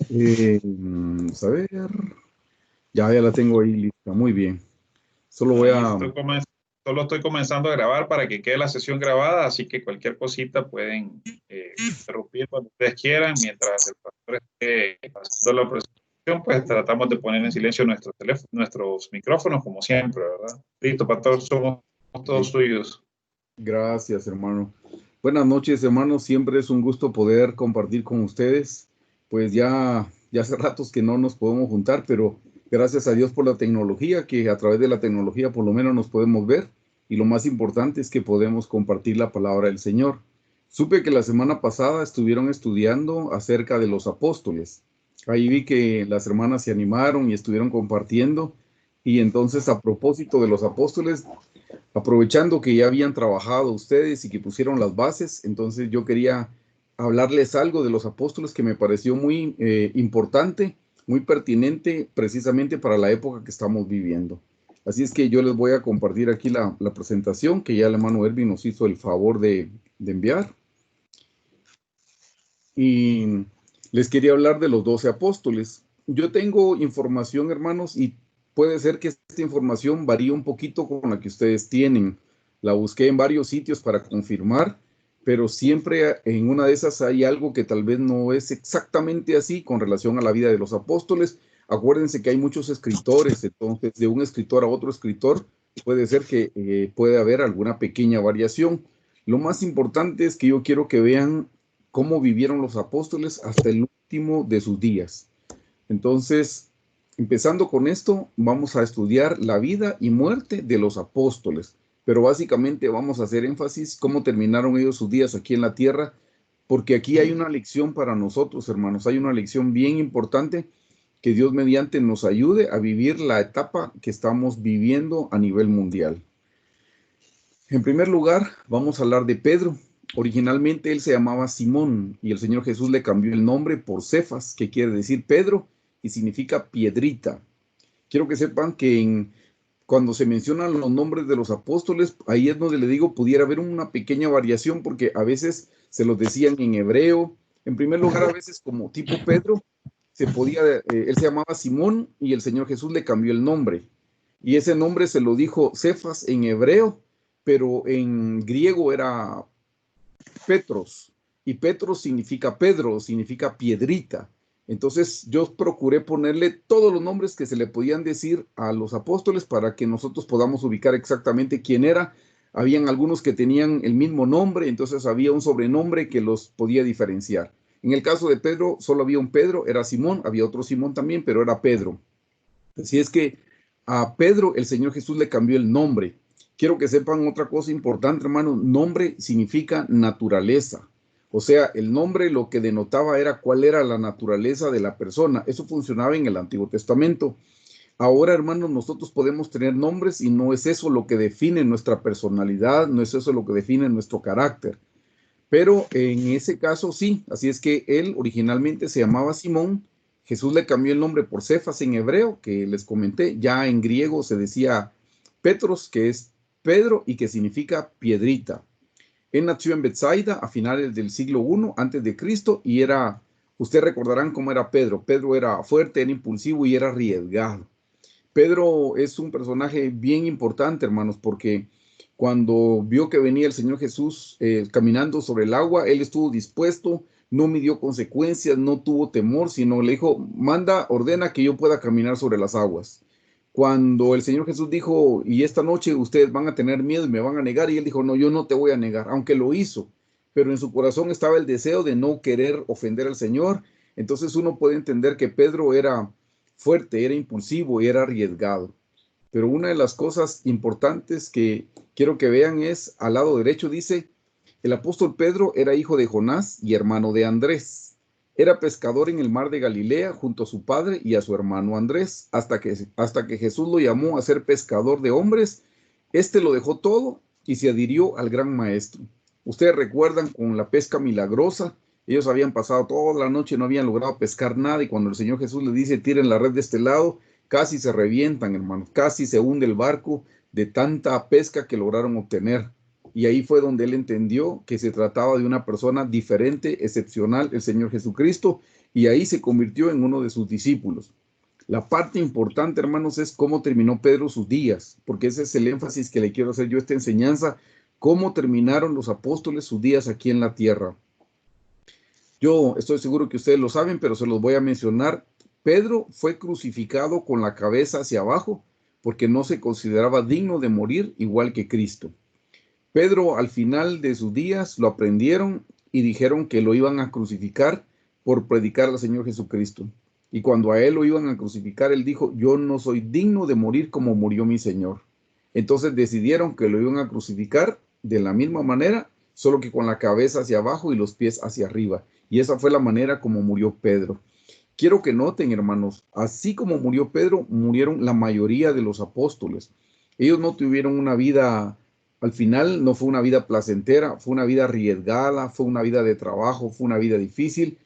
A ver, ya la tengo ahí lista, muy bien. Solo voy Ahí a, solo estoy comenzando a grabar para que quede la sesión grabada, así que cualquier cosita pueden interrumpir cuando ustedes quieran. Mientras el pastor esté haciendo la presentación, pues tratamos de poner en silencio nuestros teléfonos, nuestros micrófonos, como siempre, ¿verdad? Listo, pastor, somos todos ok, suyos. gracias, hermano. Buenas noches, hermano. Siempre es un gusto poder compartir con ustedes. Pues ya hace ratos que no nos podemos juntar, pero gracias a Dios por la tecnología, que a través de la tecnología por lo menos nos podemos ver. Y lo más importante es que podemos compartir la palabra del Señor. Supe que la semana pasada estuvieron estudiando acerca de los apóstoles. Ahí vi que las hermanas se animaron y estuvieron compartiendo. Y entonces, a propósito de los apóstoles, aprovechando que ya habían trabajado ustedes y que pusieron las bases, entonces yo quería hablarles algo de los apóstoles que me pareció muy importante, muy pertinente precisamente para la época que estamos viviendo. Así es que yo les voy a compartir aquí la presentación que ya el hermano Erwin nos hizo el favor de enviar. Y les quería hablar de los 12 apóstoles. Yo tengo información, hermanos, y puede ser que esta información varíe un poquito con la que ustedes tienen. La busqué en varios sitios para confirmar, pero siempre en una de esas hay algo que tal vez no es exactamente así con relación a la vida de los apóstoles. Acuérdense que hay muchos escritores, entonces de un escritor a otro escritor puede ser que puede haber alguna pequeña variación. Lo más importante es que yo quiero que vean cómo vivieron los apóstoles hasta el último de sus días. Entonces, empezando con esto, vamos a estudiar la vida y muerte de los apóstoles, pero básicamente vamos a hacer énfasis cómo terminaron ellos sus días aquí en la tierra, porque aquí hay una lección para nosotros, hermanos, hay una lección bien importante que Dios mediante nos ayude a vivir la etapa que estamos viviendo a nivel mundial. En primer lugar, vamos a hablar de Pedro. Originalmente él se llamaba Simón y el Señor Jesús le cambió el nombre por Cefas, que quiere decir Pedro y significa piedrita. Quiero que sepan que cuando se mencionan los nombres de los apóstoles, ahí es donde le digo, pudiera haber una pequeña variación porque a veces se los decían en hebreo. En primer lugar, a veces como tipo Pedro, él se llamaba Simón y el Señor Jesús le cambió el nombre. Y ese nombre se lo dijo Cefas en hebreo, pero en griego era Petros, y Petros significa Pedro, significa piedrita. Entonces yo procuré ponerle todos los nombres que se le podían decir a los apóstoles para que nosotros podamos ubicar exactamente quién era. Habían algunos que tenían el mismo nombre, entonces había un sobrenombre que los podía diferenciar. En el caso de Pedro, solo había un Pedro, era Simón, había otro Simón también, pero era Pedro. Así es que a Pedro el Señor Jesús le cambió el nombre. Quiero que sepan otra cosa importante, hermano. Nombre significa naturaleza. O sea, el nombre lo que denotaba era cuál era la naturaleza de la persona. Eso funcionaba en el Antiguo Testamento. Ahora, hermanos, nosotros podemos tener nombres y no es eso lo que define nuestra personalidad, no es eso lo que define nuestro carácter. Pero en ese caso sí, así es que él originalmente se llamaba Simón, Jesús le cambió el nombre por Cefas en hebreo, que les comenté, ya en griego se decía Petros, que es Pedro y que significa piedrita. Él nació en Bethsaida a finales del siglo I antes de Cristo y ustedes recordarán cómo era Pedro. Pedro era fuerte, era impulsivo y era arriesgado. Pedro es un personaje bien importante, hermanos, porque cuando vio que venía el Señor Jesús caminando sobre el agua, él estuvo dispuesto, no midió consecuencias, no tuvo temor, sino le dijo, manda, ordena que yo pueda caminar sobre las aguas. Cuando el Señor Jesús dijo, y esta noche ustedes van a tener miedo y me van a negar, y él dijo, no, yo no te voy a negar, aunque lo hizo, pero en su corazón estaba el deseo de no querer ofender al Señor. Entonces uno puede entender que Pedro era fuerte, era impulsivo y era arriesgado. Pero una de las cosas importantes que quiero que vean es, al lado derecho dice, el apóstol Pedro era hijo de Jonás y hermano de Andrés. Era pescador en el mar de Galilea junto a su padre y a su hermano Andrés, hasta que Jesús lo llamó a ser pescador de hombres. Este lo dejó todo y se adhirió al gran maestro. Ustedes recuerdan con la pesca milagrosa, ellos habían pasado toda la noche, no habían logrado pescar nada y cuando el Señor Jesús les dice, tiren la red de este lado, casi se revientan, hermanos, casi se hunde el barco de tanta pesca que lograron obtener. y ahí fue donde él entendió que se trataba de una persona diferente, excepcional, el Señor Jesucristo, y ahí se convirtió en uno de sus discípulos. La parte importante, hermanos, es cómo terminó Pedro sus días, porque ese es el énfasis que le quiero hacer yo a esta enseñanza, cómo terminaron los apóstoles sus días aquí en la tierra. Yo estoy seguro que ustedes lo saben, pero se los voy a mencionar. Pedro fue crucificado con la cabeza hacia abajo porque no se consideraba digno de morir igual que Cristo. Pedro, al final de sus días, lo aprendieron y dijeron que lo iban a crucificar por predicar al Señor Jesucristo. Y cuando a él lo iban a crucificar, él dijo, yo no soy digno de morir como murió mi Señor. Entonces decidieron que lo iban a crucificar de la misma manera, solo que con la cabeza hacia abajo y los pies hacia arriba. Y esa fue la manera como murió Pedro. Quiero que noten, hermanos, así como murió Pedro, murieron la mayoría de los apóstoles. Ellos no tuvieron una vida, al final no fue una vida placentera, fue una vida arriesgada, fue una vida de trabajo, fue una vida difícil.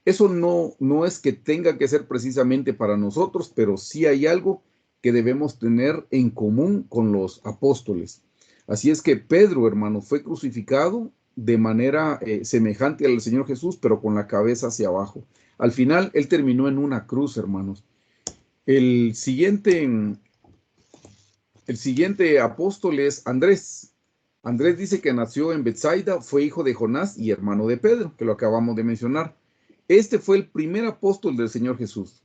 Eso no es que tenga que ser precisamente para nosotros, pero sí hay algo que debemos tener en común con los apóstoles. Así es que Pedro, hermano, fue crucificado de manera semejante al Señor Jesús, pero con la cabeza hacia abajo. Al final, él terminó en una cruz, hermanos. El siguiente apóstol es Andrés. Andrés dice que nació en Betsaida, fue hijo de Jonás y hermano de Pedro, que lo acabamos de mencionar. Este fue el primer apóstol del Señor Jesús.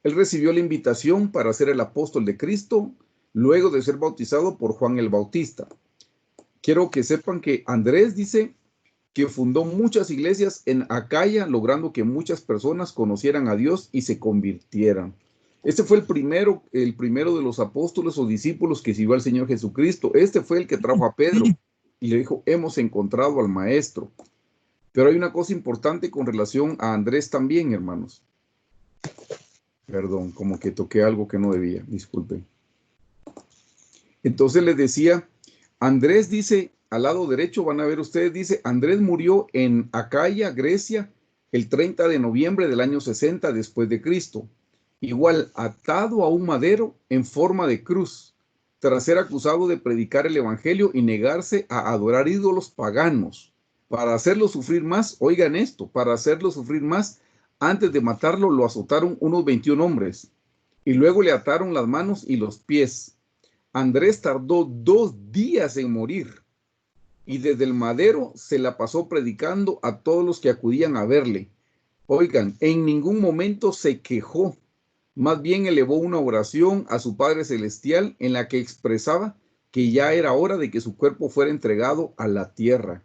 Él recibió la invitación para ser el apóstol de Cristo luego de ser bautizado por Juan el Bautista. Quiero que sepan que Andrés dice que fundó muchas iglesias en Acaya, logrando que muchas personas conocieran a Dios y se convirtieran. Este fue el primero de los apóstoles o discípulos que siguió al Señor Jesucristo. Este fue el que trajo a Pedro y le dijo, hemos encontrado al Maestro. Pero hay una cosa importante con relación a Andrés también, hermanos. Perdón, como que toqué algo que no debía, disculpen. Entonces les decía, Andrés dice, al lado derecho van a ver ustedes, dice, Andrés murió en Acaya, Grecia, el 30 de noviembre del año 60 después de Cristo. Igual, atado a un madero en forma de cruz, tras ser acusado de predicar el evangelio y negarse a adorar ídolos paganos. Para hacerlo sufrir más, oigan esto, para hacerlo sufrir más, antes de matarlo lo azotaron unos 21 hombres y luego le ataron las manos y los pies. Andrés tardó 2 días en morir y desde el madero se la pasó predicando a todos los que acudían a verle. Oigan, en ningún momento se quejó, más bien elevó una oración a su Padre Celestial en la que expresaba que ya era hora de que su cuerpo fuera entregado a la tierra.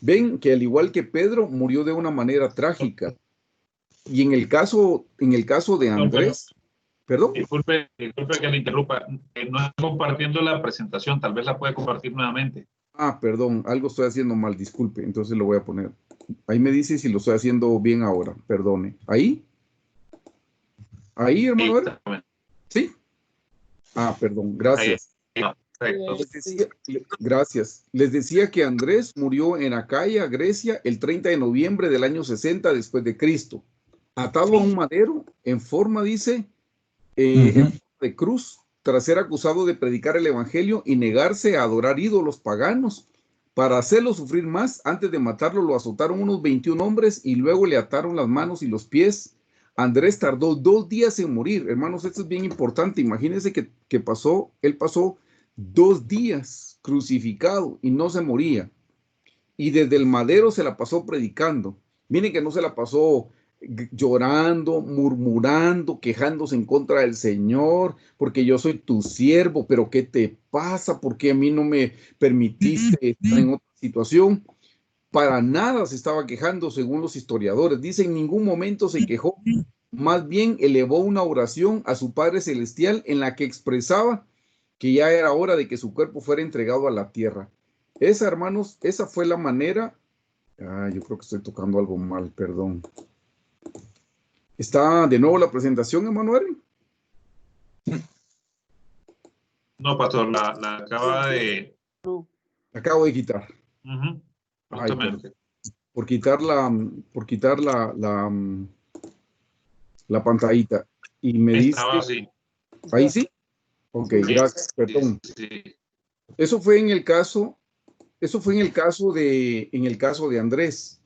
Ven que al igual que Pedro murió de una manera trágica. Y en el caso de Andrés, perdón. Disculpe que le interrumpa. No está compartiendo la presentación, tal vez la puede compartir nuevamente. Perdón, algo estoy haciendo mal, disculpe, entonces lo voy a poner. Ahí me dice si lo estoy haciendo bien ahora, perdone. ¿Ahí? ¿Ahí, hermano? ¿Sí? Perdón, gracias. Gracias. Les decía que Andrés murió en Acaya, Grecia, el 30 de noviembre del año 60 después de Cristo. Atado a un madero en forma, dice, en forma de cruz, tras ser acusado de predicar el evangelio y negarse a adorar ídolos paganos. Para hacerlo sufrir más, antes de matarlo, lo azotaron unos 21 hombres y luego le ataron las manos y los pies. Andrés tardó 2 días en morir. Hermanos, esto es bien importante. Imagínense que él pasó 2 días crucificado y no se moría. Y desde el madero se la pasó predicando. Miren que no se la pasó llorando, murmurando, quejándose en contra del Señor, porque yo soy tu siervo, pero ¿qué te pasa? ¿Por qué a mí no me permitiste estar en otra situación? Para nada se estaba quejando, según los historiadores. Dice, en ningún momento se quejó, más bien elevó una oración a su Padre Celestial en la que expresaba que ya era hora de que su cuerpo fuera entregado a la tierra. Esa, hermanos, esa fue la manera. Yo creo que estoy tocando algo mal, perdón. ¿Está de nuevo la presentación, Emanuel? No, pastor, la acaba de... Acabo de quitar. Por quitar la pantallita. Y me dice... Así. ¿Ahí sí? Ok, gracias, perdón. Sí. Eso fue en el caso Eso fue en el caso de Andrés.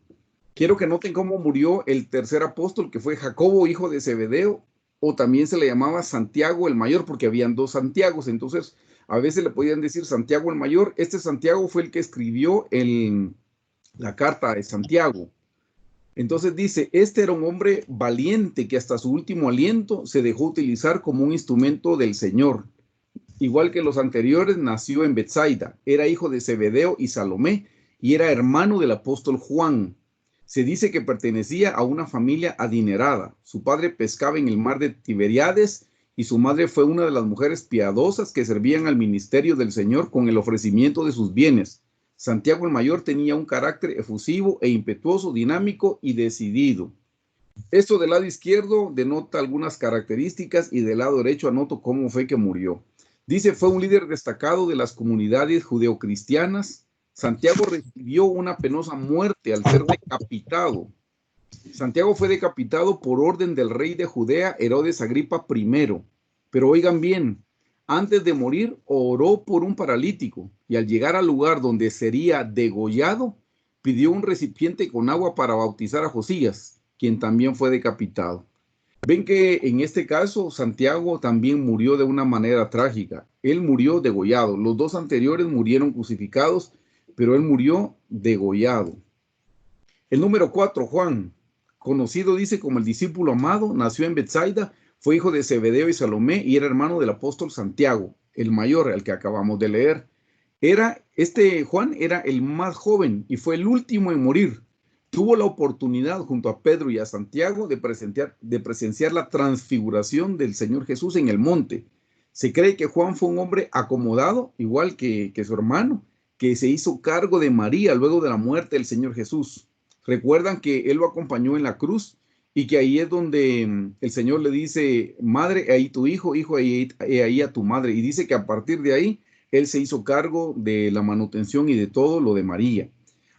Quiero que noten cómo murió el tercer apóstol, que fue Jacobo, hijo de Zebedeo, o también se le llamaba Santiago el Mayor, porque habían dos Santiagos. Entonces, a veces le podían decir Santiago el Mayor. Este Santiago fue el que escribió la carta de Santiago. Entonces dice, este era un hombre valiente que hasta su último aliento se dejó utilizar como un instrumento del Señor. Igual que los anteriores, nació en Betsaida, era hijo de Zebedeo y Salomé y era hermano del apóstol Juan. Se dice que pertenecía a una familia adinerada. Su padre pescaba en el mar de Tiberíades y su madre fue una de las mujeres piadosas que servían al ministerio del Señor con el ofrecimiento de sus bienes. Santiago el Mayor tenía un carácter efusivo e impetuoso, dinámico y decidido. Esto del lado izquierdo denota algunas características y del lado derecho anoto cómo fue que murió. Dice, fue un líder destacado de las comunidades judeocristianas. Santiago recibió una penosa muerte al ser decapitado. Santiago fue decapitado por orden del rey de Judea, Herodes Agripa I. Pero oigan bien, antes de morir oró por un paralítico y al llegar al lugar donde sería degollado, pidió un recipiente con agua para bautizar a Josías, quien también fue decapitado. Ven que en este caso Santiago también murió de una manera trágica. Él murió degollado. Los dos anteriores murieron crucificados, pero él murió degollado. El número 4, Juan, conocido dice como el discípulo amado, nació en Betsaida, fue hijo de Zebedeo y Salomé y era hermano del apóstol Santiago, el mayor, al que acabamos de leer. Juan era el más joven y fue el último en morir. Tuvo la oportunidad junto a Pedro y a Santiago de presenciar la transfiguración del Señor Jesús en el monte. Se cree que Juan fue un hombre acomodado, igual que su hermano, que se hizo cargo de María luego de la muerte del Señor Jesús. Recuerdan que él lo acompañó en la cruz y que ahí es donde el Señor le dice, madre, ahí tu hijo, hijo, ahí a tu madre. Y dice que a partir de ahí, él se hizo cargo de la manutención y de todo lo de María.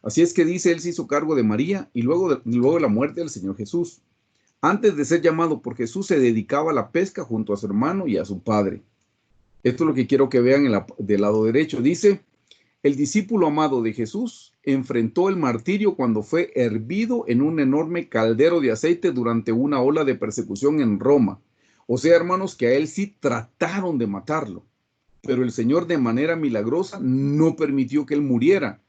Así es que dice, él se hizo cargo de María y luego de la muerte del Señor Jesús. Antes de ser llamado por Jesús, se dedicaba a la pesca junto a su hermano y a su padre. Esto es lo que quiero que vean del lado derecho. Dice, el discípulo amado de Jesús enfrentó el martirio cuando fue hervido en un enorme caldero de aceite durante una ola de persecución en Roma. O sea, hermanos, que a él sí trataron de matarlo, pero el Señor de manera milagrosa no permitió que él muriera.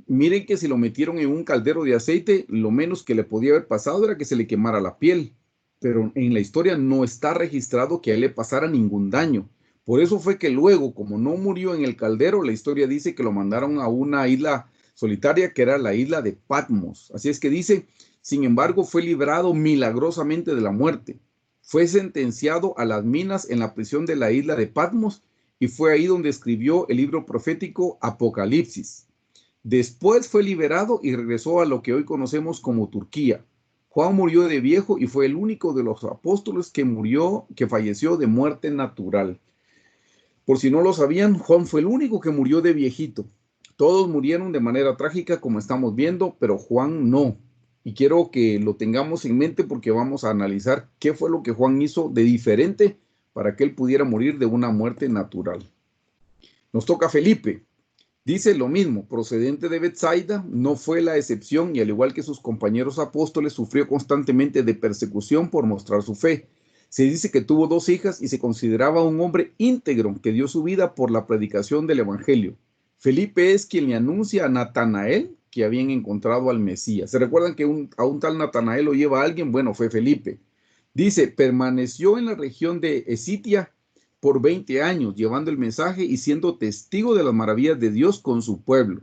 Miren que si lo metieron en un caldero de aceite, lo menos que le podía haber pasado era que se le quemara la piel, pero en la historia no está registrado que a él le pasara ningún daño. Por eso fue que luego, como no murió en el caldero, la historia dice que lo mandaron a una isla solitaria que era la isla de Patmos. Así es que dice, sin embargo, fue librado milagrosamente de la muerte. Fue sentenciado a las minas en la prisión de la isla de Patmos y fue ahí donde escribió el libro profético Apocalipsis. Después fue liberado y regresó a lo que hoy conocemos como Turquía. Juan murió de viejo y fue el único de los apóstoles que falleció de muerte natural. Por si no lo sabían, Juan fue el único que murió de viejito. Todos murieron de manera trágica, como estamos viendo, pero Juan no. Y quiero que lo tengamos en mente porque vamos a analizar qué fue lo que Juan hizo de diferente para que él pudiera morir de una muerte natural. Nos toca Felipe. Dice lo mismo, procedente de Betsaida, no fue la excepción y al igual que sus compañeros apóstoles, sufrió constantemente de persecución por mostrar su fe. Se dice que tuvo 2 hijas y se consideraba un hombre íntegro que dio su vida por la predicación del evangelio. Felipe es quien le anuncia a Natanael que habían encontrado al Mesías. ¿Se recuerdan que a un tal Natanael lo lleva a alguien? Bueno, fue Felipe. Dice, permaneció en la región de Esitia por 20 años, llevando el mensaje y siendo testigo de las maravillas de Dios con su pueblo.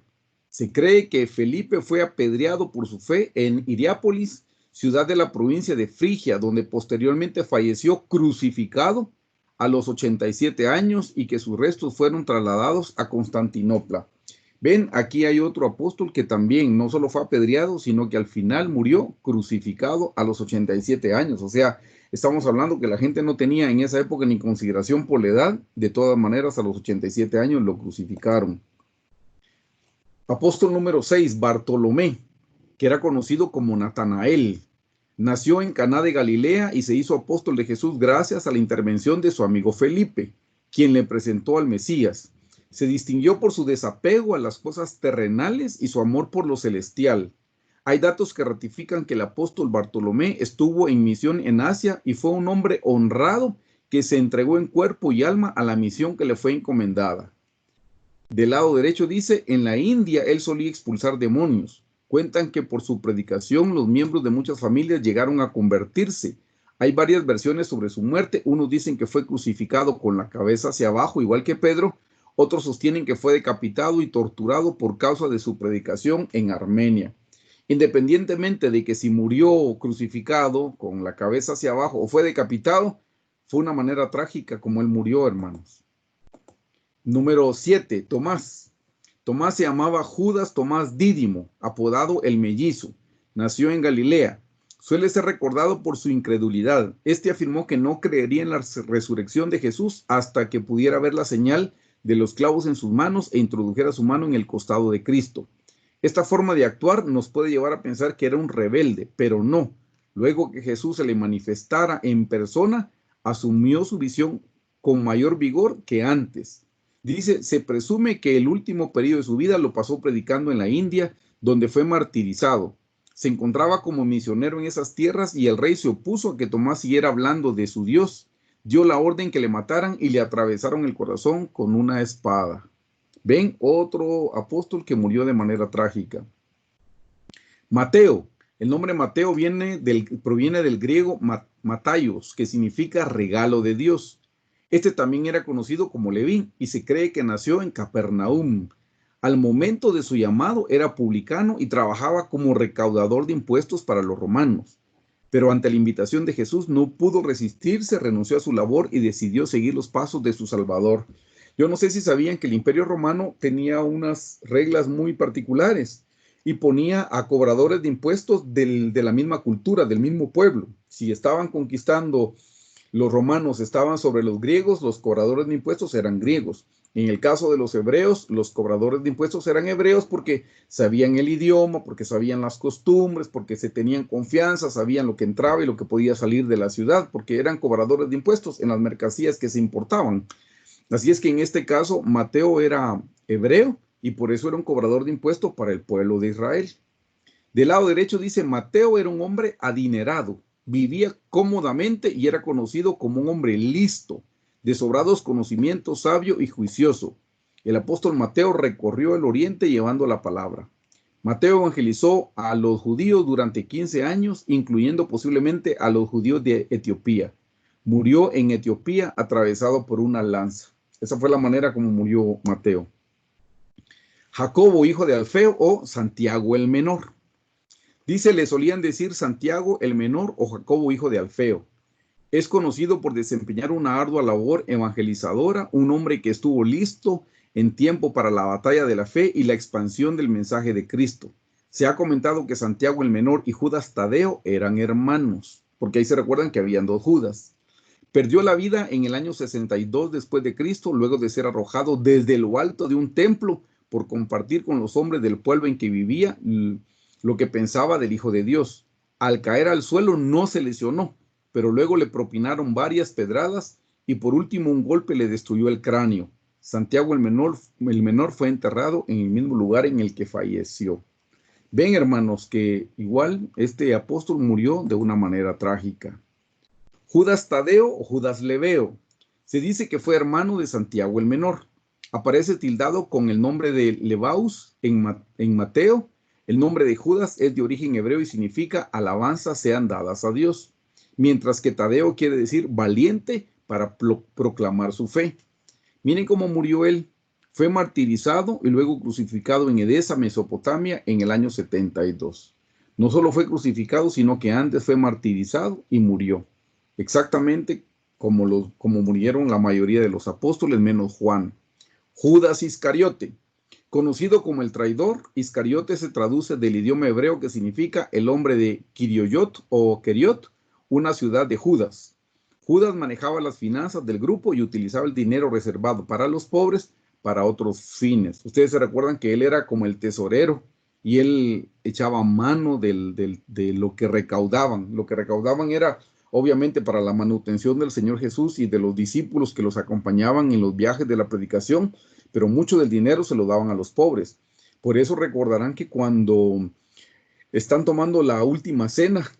Se cree que Felipe fue apedreado por su fe en Hierápolis, ciudad de la provincia de Frigia, donde posteriormente falleció crucificado a los 87 años y que sus restos fueron trasladados a Constantinopla. Ven, aquí hay otro apóstol que también no solo fue apedreado, sino que al final murió crucificado a los 87 años. O sea, estamos hablando que la gente no tenía en esa época ni consideración por la edad. De todas maneras, a los 87 años lo crucificaron. Apóstol número 6, Bartolomé, que era conocido como Natanael. Nació en Caná de Galilea y se hizo apóstol de Jesús gracias a la intervención de su amigo Felipe, quien le presentó al Mesías. Se distinguió por su desapego a las cosas terrenales y su amor por lo celestial. Hay datos que ratifican que el apóstol Bartolomé estuvo en misión en Asia y fue un hombre honrado que se entregó en cuerpo y alma a la misión que le fue encomendada. Del lado derecho dice, en la India él solía expulsar demonios. Cuentan que por su predicación los miembros de muchas familias llegaron a convertirse. Hay varias versiones sobre su muerte. Unos dicen que fue crucificado con la cabeza hacia abajo, igual que Pedro. Otros sostienen que fue decapitado y torturado por causa de su predicación en Armenia. Independientemente de que si murió crucificado con la cabeza hacia abajo o fue decapitado, fue una manera trágica como él murió, hermanos. Número 7, Tomás. Tomás se llamaba Judas Tomás Dídimo, apodado el Mellizo. Nació en Galilea. Suele ser recordado por su incredulidad. Este afirmó que no creería en la resurrección de Jesús hasta que pudiera ver la señal de los clavos en sus manos e introdujera su mano en el costado de Cristo. Esta forma de actuar nos puede llevar a pensar que era un rebelde, pero no. Luego que Jesús se le manifestara en persona, asumió su visión con mayor vigor que antes. Dice, se presume que el último periodo de su vida lo pasó predicando en la India, donde fue martirizado. Se encontraba como misionero en esas tierras y el rey se opuso a que Tomás siguiera hablando de su Dios. Dio la orden que le mataran y le atravesaron el corazón con una espada. Ven, otro apóstol que murió de manera trágica. Mateo. El nombre Mateo proviene del griego mataios, que significa regalo de Dios. Este también era conocido como Leví y se cree que nació en Capernaum. Al momento de su llamado era publicano y trabajaba como recaudador de impuestos para los romanos. Pero ante la invitación de Jesús no pudo resistirse, renunció a su labor y decidió seguir los pasos de su Salvador. Yo no sé si sabían que el Imperio Romano tenía unas reglas muy particulares y ponía a cobradores de impuestos de la misma cultura, del mismo pueblo. Si estaban conquistando, los romanos estaban sobre los griegos, los cobradores de impuestos eran griegos. En el caso de los hebreos, los cobradores de impuestos eran hebreos porque sabían el idioma, porque sabían las costumbres, porque se tenían confianza, sabían lo que entraba y lo que podía salir de la ciudad, porque eran cobradores de impuestos en las mercancías que se importaban. Así es que en este caso Mateo era hebreo y por eso era un cobrador de impuestos para el pueblo de Israel. Del lado derecho dice, Mateo era un hombre adinerado, vivía cómodamente y era conocido como un hombre listo, de sobrados conocimientos, sabio y juicioso. El apóstol Mateo recorrió el oriente llevando la palabra. Mateo evangelizó a los judíos durante 15 años, incluyendo posiblemente a los judíos de Etiopía. Murió en Etiopía atravesado por una lanza. Esa fue la manera como murió Mateo. Jacobo, hijo de Alfeo, o Santiago el menor. Dice, le solían decir Santiago el menor o Jacobo, hijo de Alfeo. Es conocido por desempeñar una ardua labor evangelizadora, un hombre que estuvo listo en tiempo para la batalla de la fe y la expansión del mensaje de Cristo. Se ha comentado que Santiago el menor y Judas Tadeo eran hermanos, porque ahí se recuerdan que habían dos Judas. Perdió la vida en el año 62 después de Cristo, luego de ser arrojado desde lo alto de un templo por compartir con los hombres del pueblo en que vivía lo que pensaba del Hijo de Dios. Al caer al suelo no se lesionó, pero luego le propinaron varias pedradas y por último un golpe le destruyó el cráneo. Santiago el menor fue enterrado en el mismo lugar en el que falleció. Ven, hermanos, que igual este apóstol murió de una manera trágica. Judas Tadeo o Judas Leveo. Se dice que fue hermano de Santiago el menor. Aparece tildado con el nombre de Levaus en Mateo. El nombre de Judas es de origen hebreo y significa alabanzas sean dadas a Dios, mientras que Tadeo quiere decir valiente para proclamar su fe. Miren cómo murió él. Fue martirizado y luego crucificado en Edesa, Mesopotamia, en el año 72. No solo fue crucificado, sino que antes fue martirizado y murió. Exactamente como murieron la mayoría de los apóstoles, menos Juan. Judas Iscariote. Conocido como el traidor, Iscariote se traduce del idioma hebreo que significa el hombre de Kiriot o Keriot, una ciudad de Judas. Judas manejaba las finanzas del grupo y utilizaba el dinero reservado para los pobres para otros fines. Ustedes se recuerdan que él era como el tesorero y él echaba mano de lo que recaudaban. Lo que recaudaban era obviamente para la manutención del Señor Jesús y de los discípulos que los acompañaban en los viajes de la predicación, pero mucho del dinero se lo daban a los pobres. Por eso recordarán que cuando están tomando la última cena,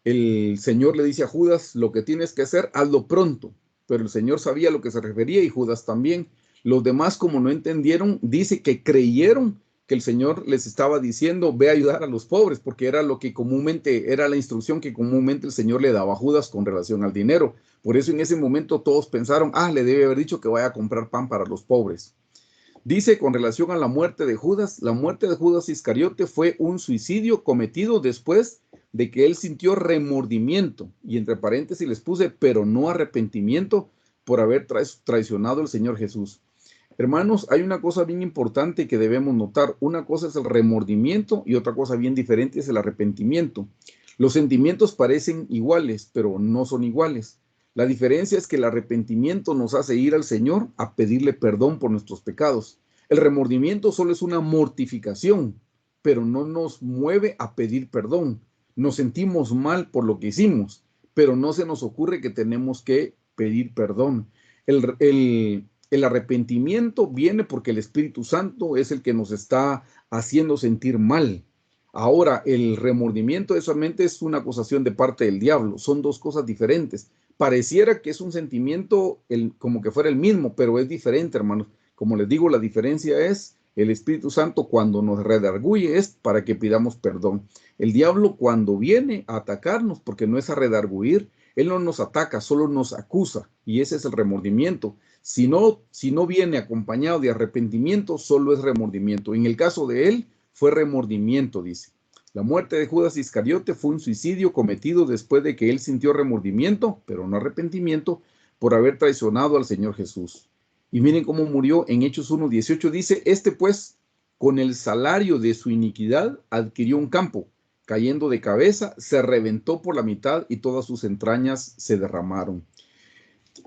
el Señor le dice a Judas, lo que tienes que hacer, hazlo pronto. Pero el Señor sabía a lo que se refería y Judas también. Los demás, como no entendieron, dice que creyeron que el Señor les estaba diciendo, ve a ayudar a los pobres, porque era lo que comúnmente, era la instrucción que comúnmente el Señor le daba a Judas con relación al dinero. Por eso en ese momento todos pensaron, le debe haber dicho que vaya a comprar pan para los pobres. Dice con relación a la muerte de Judas, la muerte de Judas Iscariote fue un suicidio cometido después de que él sintió remordimiento, y entre paréntesis les puse, pero no arrepentimiento por haber traicionado al Señor Jesús. Hermanos, hay una cosa bien importante que debemos notar. Una cosa es el remordimiento y otra cosa bien diferente es el arrepentimiento. Los sentimientos parecen iguales, pero no son iguales. La diferencia es que el arrepentimiento nos hace ir al Señor a pedirle perdón por nuestros pecados. El remordimiento solo es una mortificación, pero no nos mueve a pedir perdón. Nos sentimos mal por lo que hicimos, pero no se nos ocurre que tenemos que pedir perdón. El arrepentimiento viene porque el Espíritu Santo es el que nos está haciendo sentir mal. Ahora, el remordimiento solamente es una acusación de parte del diablo. Son dos cosas diferentes. Pareciera que es un sentimiento como que fuera el mismo, pero es diferente, hermanos. Como les digo, la diferencia es el Espíritu Santo cuando nos redarguye es para que pidamos perdón. El diablo cuando viene a atacarnos, porque no es a redarguir, él no nos ataca, solo nos acusa, y ese es el remordimiento. Si no viene acompañado de arrepentimiento, solo es remordimiento. En el caso de él, fue remordimiento, dice. La muerte de Judas Iscariote fue un suicidio cometido después de que él sintió remordimiento, pero no arrepentimiento, por haber traicionado al Señor Jesús. Y miren cómo murió en Hechos 1:18, dice, pues, con el salario de su iniquidad, adquirió un campo, cayendo de cabeza, se reventó por la mitad y todas sus entrañas se derramaron.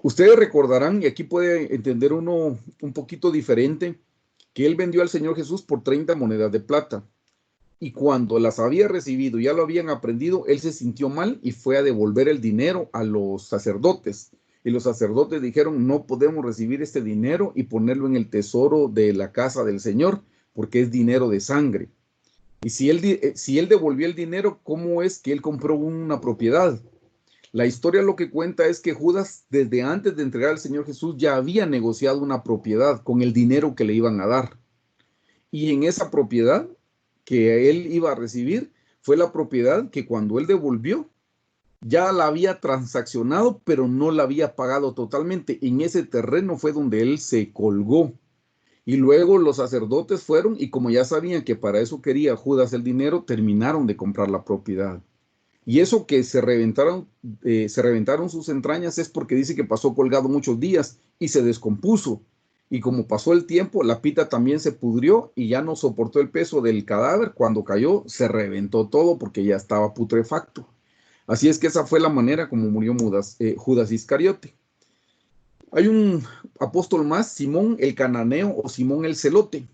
Ustedes recordarán, y aquí puede entender uno un poquito diferente, que él vendió al Señor Jesús por 30 monedas de plata. Y cuando las había recibido, ya lo habían aprendido, él se sintió mal y fue a devolver el dinero a los sacerdotes. Y los sacerdotes dijeron, no podemos recibir este dinero y ponerlo en el tesoro de la casa del Señor, porque es dinero de sangre. Y si él devolvió el dinero, ¿cómo es que él compró una propiedad? La historia lo que cuenta es que Judas, desde antes de entregar al Señor Jesús, ya había negociado una propiedad con el dinero que le iban a dar. Y en esa propiedad que él iba a recibir, fue la propiedad que cuando él devolvió, ya la había transaccionado, pero no la había pagado totalmente. En ese terreno fue donde él se colgó. Y luego los sacerdotes fueron y como ya sabían que para eso quería Judas el dinero, terminaron de comprar la propiedad. Y eso que se reventaron sus entrañas es porque dice que pasó colgado muchos días y se descompuso. Y como pasó el tiempo, la pita también se pudrió y ya no soportó el peso del cadáver. Cuando cayó, se reventó todo porque ya estaba putrefacto. Así es que esa fue la manera como murió Judas Iscariote. Hay un apóstol más, Simón el Cananeo o Simón el Celote.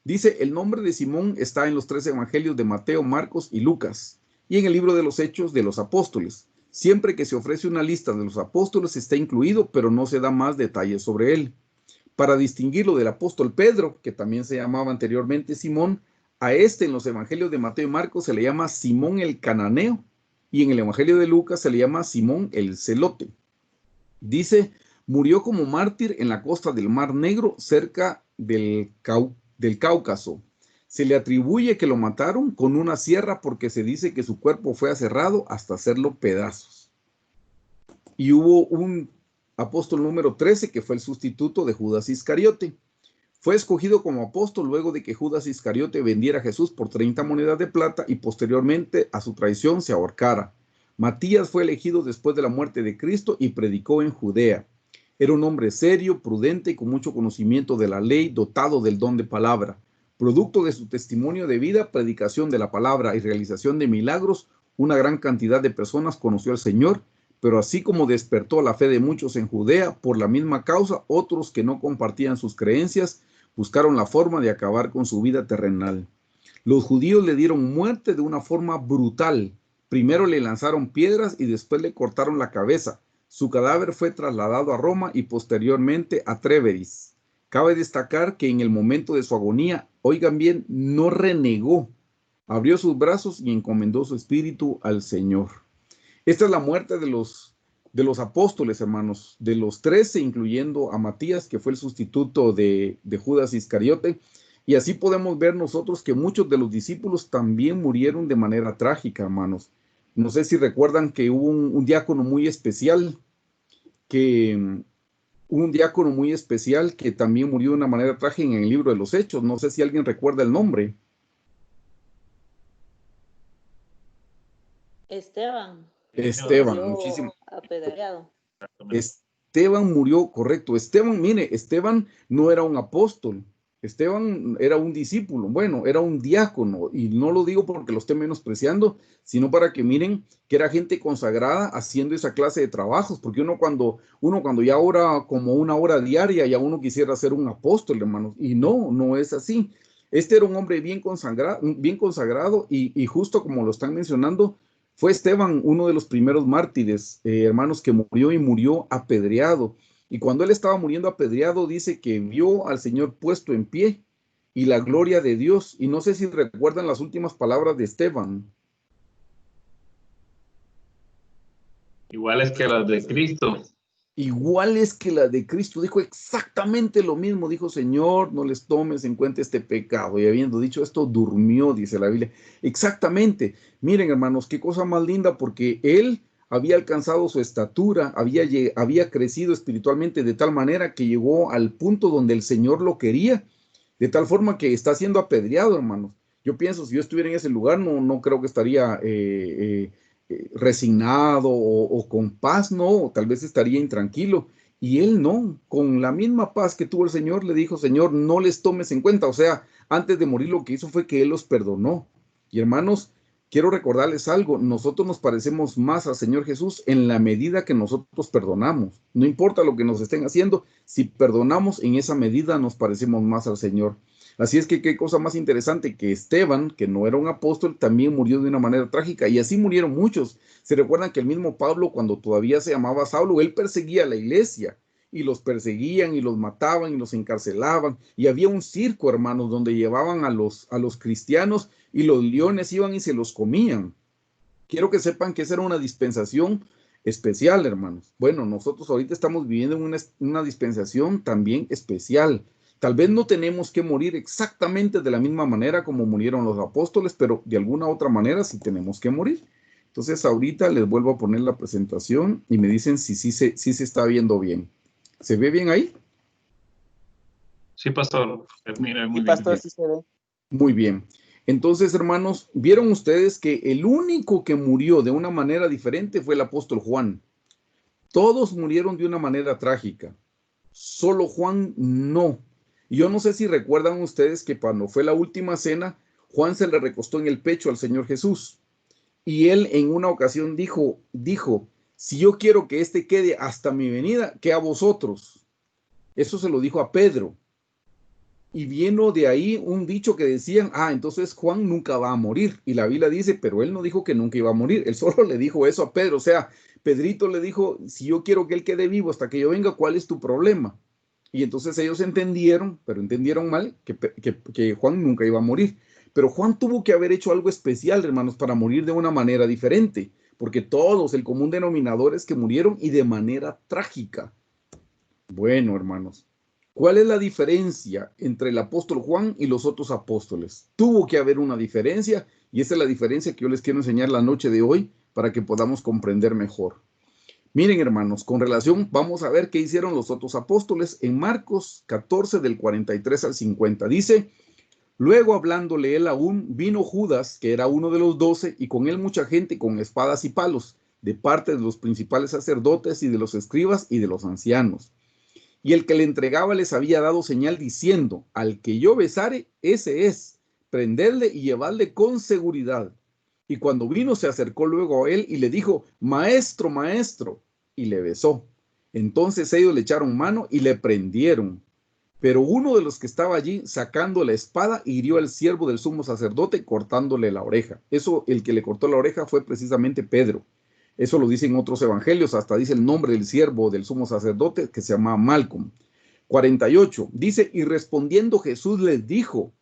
Dice, el nombre de Simón está en los 3 evangelios de Mateo, Marcos y Lucas, y en el libro de los Hechos de los Apóstoles. Siempre que se ofrece una lista de los apóstoles está incluido, pero no se da más detalles sobre él. Para distinguirlo del apóstol Pedro, que también se llamaba anteriormente Simón, a en los evangelios de Mateo y Marcos se le llama Simón el Cananeo, y en el evangelio de Lucas se le llama Simón el Celote. Dice, murió como mártir en la costa del Mar Negro, cerca del Cáucaso. Se le atribuye que lo mataron con una sierra porque se dice que su cuerpo fue aserrado hasta hacerlo pedazos. Y hubo un apóstol número 13 que fue el sustituto de Judas Iscariote. Fue escogido como apóstol luego de que Judas Iscariote vendiera a Jesús por 30 monedas de plata y posteriormente a su traición se ahorcara. Matías fue elegido después de la muerte de Cristo y predicó en Judea. Era un hombre serio, prudente y con mucho conocimiento de la ley, dotado del don de palabra. Producto de su testimonio de vida, predicación de la palabra y realización de milagros, una gran cantidad de personas conoció al Señor, pero así como despertó la fe de muchos en Judea, por la misma causa, otros que no compartían sus creencias, buscaron la forma de acabar con su vida terrenal. Los judíos le dieron muerte de una forma brutal. Primero le lanzaron piedras y después le cortaron la cabeza. Su cadáver fue trasladado a Roma y posteriormente a Tréveris. Cabe destacar que en el momento de su agonía, oigan bien, no renegó, abrió sus brazos y encomendó su espíritu al Señor. Esta es la muerte de los apóstoles, hermanos, de los 13, incluyendo a Matías, que fue el sustituto de Judas Iscariote. Y así podemos ver nosotros que muchos de los discípulos también murieron de manera trágica, hermanos. No sé si recuerdan que hubo un diácono muy especial, que también murió de una manera trágica en el libro de los Hechos. No sé si alguien recuerda el nombre. Esteban, muchísimo. Apedreado. Esteban murió, correcto. Esteban no era un apóstol. Esteban era un discípulo, bueno, era un diácono, y no lo digo porque lo esté menospreciando, sino para que miren que era gente consagrada haciendo esa clase de trabajos, porque uno cuando ya ora como una hora diaria, ya uno quisiera ser un apóstol, hermanos, y no es así. Este era un hombre bien consagrado y justo como lo están mencionando, fue Esteban uno de los primeros mártires, hermanos, que murió apedreado. Y cuando él estaba muriendo apedreado, dice que vio al Señor puesto en pie y la gloria de Dios. Y no sé si recuerdan las últimas palabras de Esteban. Iguales que las de Cristo. Iguales que las de Cristo. Dijo exactamente lo mismo. Dijo, Señor, no les tomes en cuenta este pecado. Y habiendo dicho esto, durmió, dice la Biblia. Exactamente. Miren, hermanos, qué cosa más linda, porque él había alcanzado su estatura, había crecido espiritualmente de tal manera que llegó al punto donde el Señor lo quería, de tal forma que está siendo apedreado, hermanos. Yo pienso, si yo estuviera en ese lugar, no creo que estaría resignado o con paz, no, tal vez estaría intranquilo. Y él no, con la misma paz que tuvo el Señor, le dijo, Señor, no les tomes en cuenta. O sea, antes de morir lo que hizo fue que él los perdonó. Y hermanos, quiero recordarles algo, nosotros nos parecemos más al Señor Jesús en la medida que nosotros perdonamos. No importa lo que nos estén haciendo, si perdonamos, en esa medida nos parecemos más al Señor. Así es que qué cosa más interesante, que Esteban, que no era un apóstol, también murió de una manera trágica, y así murieron muchos. Se recuerdan que el mismo Pablo, cuando todavía se llamaba Saulo, él perseguía a la iglesia, y los perseguían, y los mataban, y los encarcelaban, y había un circo, hermanos, donde llevaban a los cristianos, y los leones iban y se los comían. Quiero que sepan que esa era una dispensación especial, hermanos. Bueno, nosotros ahorita estamos viviendo en una dispensación también especial. Tal vez no tenemos que morir exactamente de la misma manera como murieron los apóstoles, pero de alguna otra manera sí tenemos que morir. Entonces ahorita les vuelvo a poner la presentación y me dicen si sí se está viendo bien. ¿Se ve bien ahí? Sí, pastor. Mira, muy Sí, pastor, bien. sí se ve. Muy bien. Entonces, hermanos, vieron ustedes que el único que murió de una manera diferente fue el apóstol Juan. Todos murieron de una manera trágica. Solo Juan no. Y yo no sé si recuerdan ustedes que cuando fue la última cena, Juan se le recostó en el pecho al Señor Jesús. Y él en una ocasión dijo, si yo quiero que este quede hasta mi venida, ¿qué a vosotros? Eso se lo dijo a Pedro. Y vino de ahí un dicho que decían, entonces Juan nunca va a morir. Y la Biblia dice, pero él no dijo que nunca iba a morir. Él solo le dijo eso a Pedro. O sea, Pedrito le dijo, si yo quiero que él quede vivo hasta que yo venga, ¿cuál es tu problema? Y entonces ellos entendieron, pero entendieron mal, que Juan nunca iba a morir. Pero Juan tuvo que haber hecho algo especial, hermanos, para morir de una manera diferente. Porque todos, el común denominador es que murieron y de manera trágica. Bueno, hermanos, ¿cuál es la diferencia entre el apóstol Juan y los otros apóstoles? Tuvo que haber una diferencia, y esa es la diferencia que yo les quiero enseñar la noche de hoy para que podamos comprender mejor. Miren, hermanos, con relación, vamos a ver qué hicieron los otros apóstoles en Marcos 14 del 43 al 50. Dice, luego hablándole él aún, vino Judas, que era uno de los 12, y con él mucha gente con espadas y palos, de parte de los principales sacerdotes y de los escribas y de los ancianos. Y el que le entregaba les había dado señal diciendo, al que yo besare, ese es, prenderle y llevarle con seguridad. Y cuando vino se acercó luego a él y le dijo, maestro, maestro, y le besó. Entonces ellos le echaron mano y le prendieron. Pero uno de los que estaba allí, sacando la espada, hirió al siervo del sumo sacerdote, cortándole la oreja. Eso, el que le cortó la oreja fue precisamente Pedro. Eso lo dicen otros evangelios, hasta dice el nombre del siervo del sumo sacerdote, que se llama Malcolm. 48, dice, y respondiendo Jesús les dijo,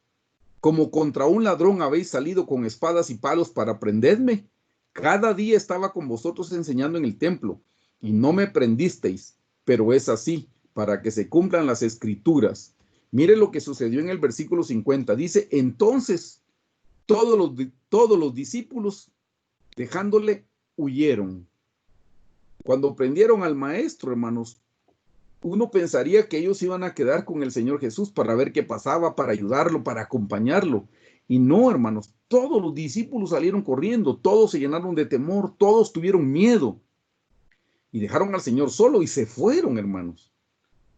como contra un ladrón habéis salido con espadas y palos para prenderme. Cada día estaba con vosotros enseñando en el templo, y no me prendisteis, pero es así, para que se cumplan las escrituras. Mire lo que sucedió en el versículo 50. Dice, entonces todos los discípulos, dejándole, huyeron. Cuando prendieron al maestro, hermanos, uno pensaría que ellos iban a quedar con el Señor Jesús para ver qué pasaba, para ayudarlo, para acompañarlo. Y no, hermanos, todos los discípulos salieron corriendo, todos se llenaron de temor, todos tuvieron miedo. Y dejaron al Señor solo y se fueron, hermanos.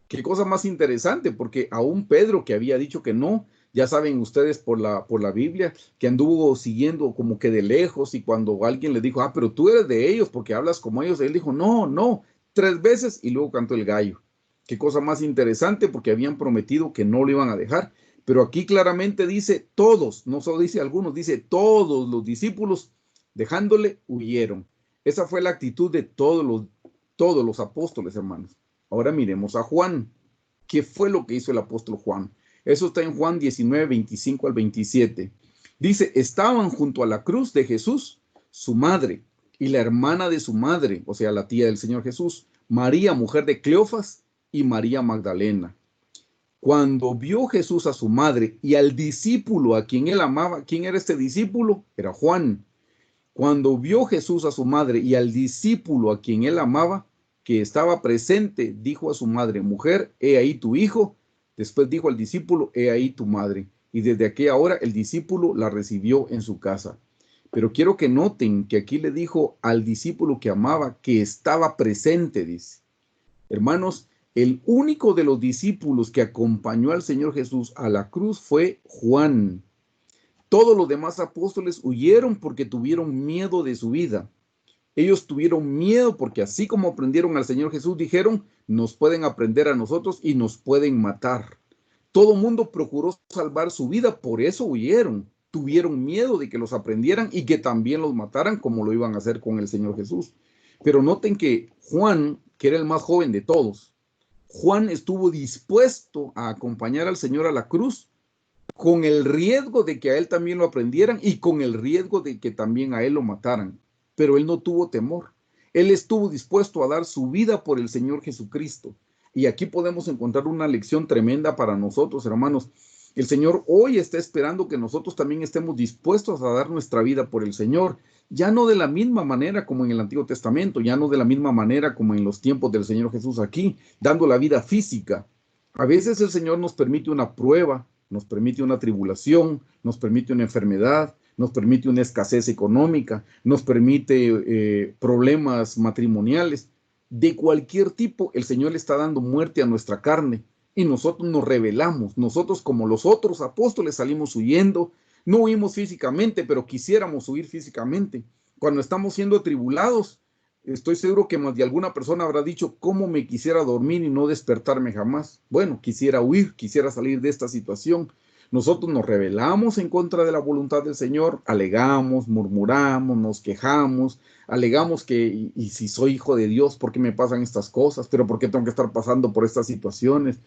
Qué cosa más interesante, porque aún Pedro, que había dicho que no, ya saben ustedes por la Biblia, que anduvo siguiendo como que de lejos, y cuando alguien le dijo, pero tú eres de ellos porque hablas como ellos, él dijo, no, 3 veces, y luego cantó el gallo. Qué cosa más interesante, porque habían prometido que no lo iban a dejar. Pero aquí claramente dice todos, no solo dice algunos, dice todos los discípulos, dejándole, huyeron. Esa fue la actitud de todos los apóstoles, hermanos. Ahora miremos a Juan. ¿Qué fue lo que hizo el apóstol Juan? Eso está en Juan 19, 25 al 27. Dice, estaban junto a la cruz de Jesús, su madre, y la hermana de su madre, o sea, la tía del Señor Jesús, María, mujer de Cleofas, y María Magdalena. Cuando vio Jesús a su madre y al discípulo a quien él amaba, ¿quién era este discípulo? Era Juan. Cuando vio Jesús a su madre y al discípulo a quien él amaba, que estaba presente, dijo a su madre, mujer, he ahí tu hijo. Después dijo al discípulo, he ahí tu madre. Y desde aquella hora el discípulo la recibió en su casa. Pero quiero que noten que aquí le dijo al discípulo que amaba, que estaba presente, dice. Hermanos, el único de los discípulos que acompañó al Señor Jesús a la cruz fue Juan. Todos los demás apóstoles huyeron porque tuvieron miedo de su vida. Ellos tuvieron miedo porque así como aprendieron al Señor Jesús, dijeron, nos pueden aprender a nosotros y nos pueden matar. Todo mundo procuró salvar su vida, por eso huyeron. Tuvieron miedo de que los aprendieran y que también los mataran como lo iban a hacer con el Señor Jesús. Pero noten que Juan, que era el más joven de todos, Juan estuvo dispuesto a acompañar al Señor a la cruz con el riesgo de que a él también lo aprendieran y con el riesgo de que también a él lo mataran. Pero él no tuvo temor. Él estuvo dispuesto a dar su vida por el Señor Jesucristo. Y aquí podemos encontrar una lección tremenda para nosotros, hermanos. El Señor hoy está esperando que nosotros también estemos dispuestos a dar nuestra vida por el Señor. Ya no de la misma manera como en el Antiguo Testamento, ya no de la misma manera como en los tiempos del Señor Jesús aquí, dando la vida física. A veces el Señor nos permite una prueba, nos permite una tribulación, nos permite una enfermedad, nos permite una escasez económica, nos permite problemas matrimoniales. De cualquier tipo, el Señor le está dando muerte a nuestra carne y nosotros nos rebelamos. Nosotros, como los otros apóstoles, salimos huyendo. No huimos físicamente, pero quisiéramos huir físicamente. Cuando estamos siendo atribulados, estoy seguro que más de alguna persona habrá dicho, ¿cómo me quisiera dormir y no despertarme jamás? Bueno, quisiera huir, quisiera salir de esta situación. Nosotros nos rebelamos en contra de la voluntad del Señor, alegamos, murmuramos, nos quejamos, alegamos que, y si soy hijo de Dios, ¿por qué me pasan estas cosas? ¿Pero por qué tengo que estar pasando por estas situaciones?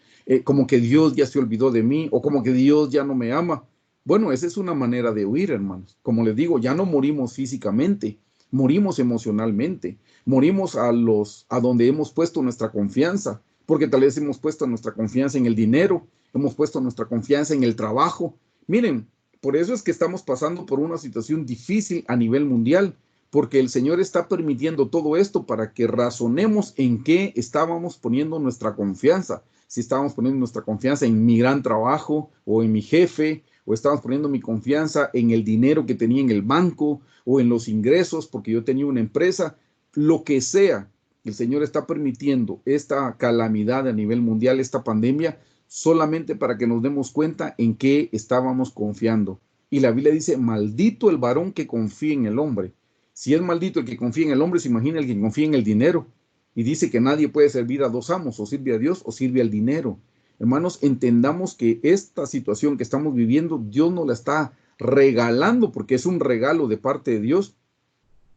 Como que Dios ya se olvidó de mí, o como que Dios ya no me ama. Bueno, esa es una manera de huir, hermanos. Como les digo, ya no morimos físicamente, morimos emocionalmente, morimos a donde hemos puesto nuestra confianza, porque tal vez hemos puesto nuestra confianza en el dinero, hemos puesto nuestra confianza en el trabajo. Miren, por eso es que estamos pasando por una situación difícil a nivel mundial, porque el Señor está permitiendo todo esto para que razonemos en qué estábamos poniendo nuestra confianza. Si estábamos poniendo nuestra confianza en mi gran trabajo o en mi jefe, o estábamos poniendo mi confianza en el dinero que tenía en el banco o en los ingresos porque yo tenía una empresa, lo que sea. El Señor está permitiendo esta calamidad a nivel mundial, esta pandemia, solamente para que nos demos cuenta en qué estábamos confiando. Y la Biblia dice, maldito el varón que confía en el hombre. Si es maldito el que confía en el hombre, se imagina el que confía en el dinero. Y dice que nadie puede servir a dos amos, o sirve a Dios o sirve al dinero. Hermanos, entendamos que esta situación que estamos viviendo, Dios nos la está regalando, porque es un regalo de parte de Dios,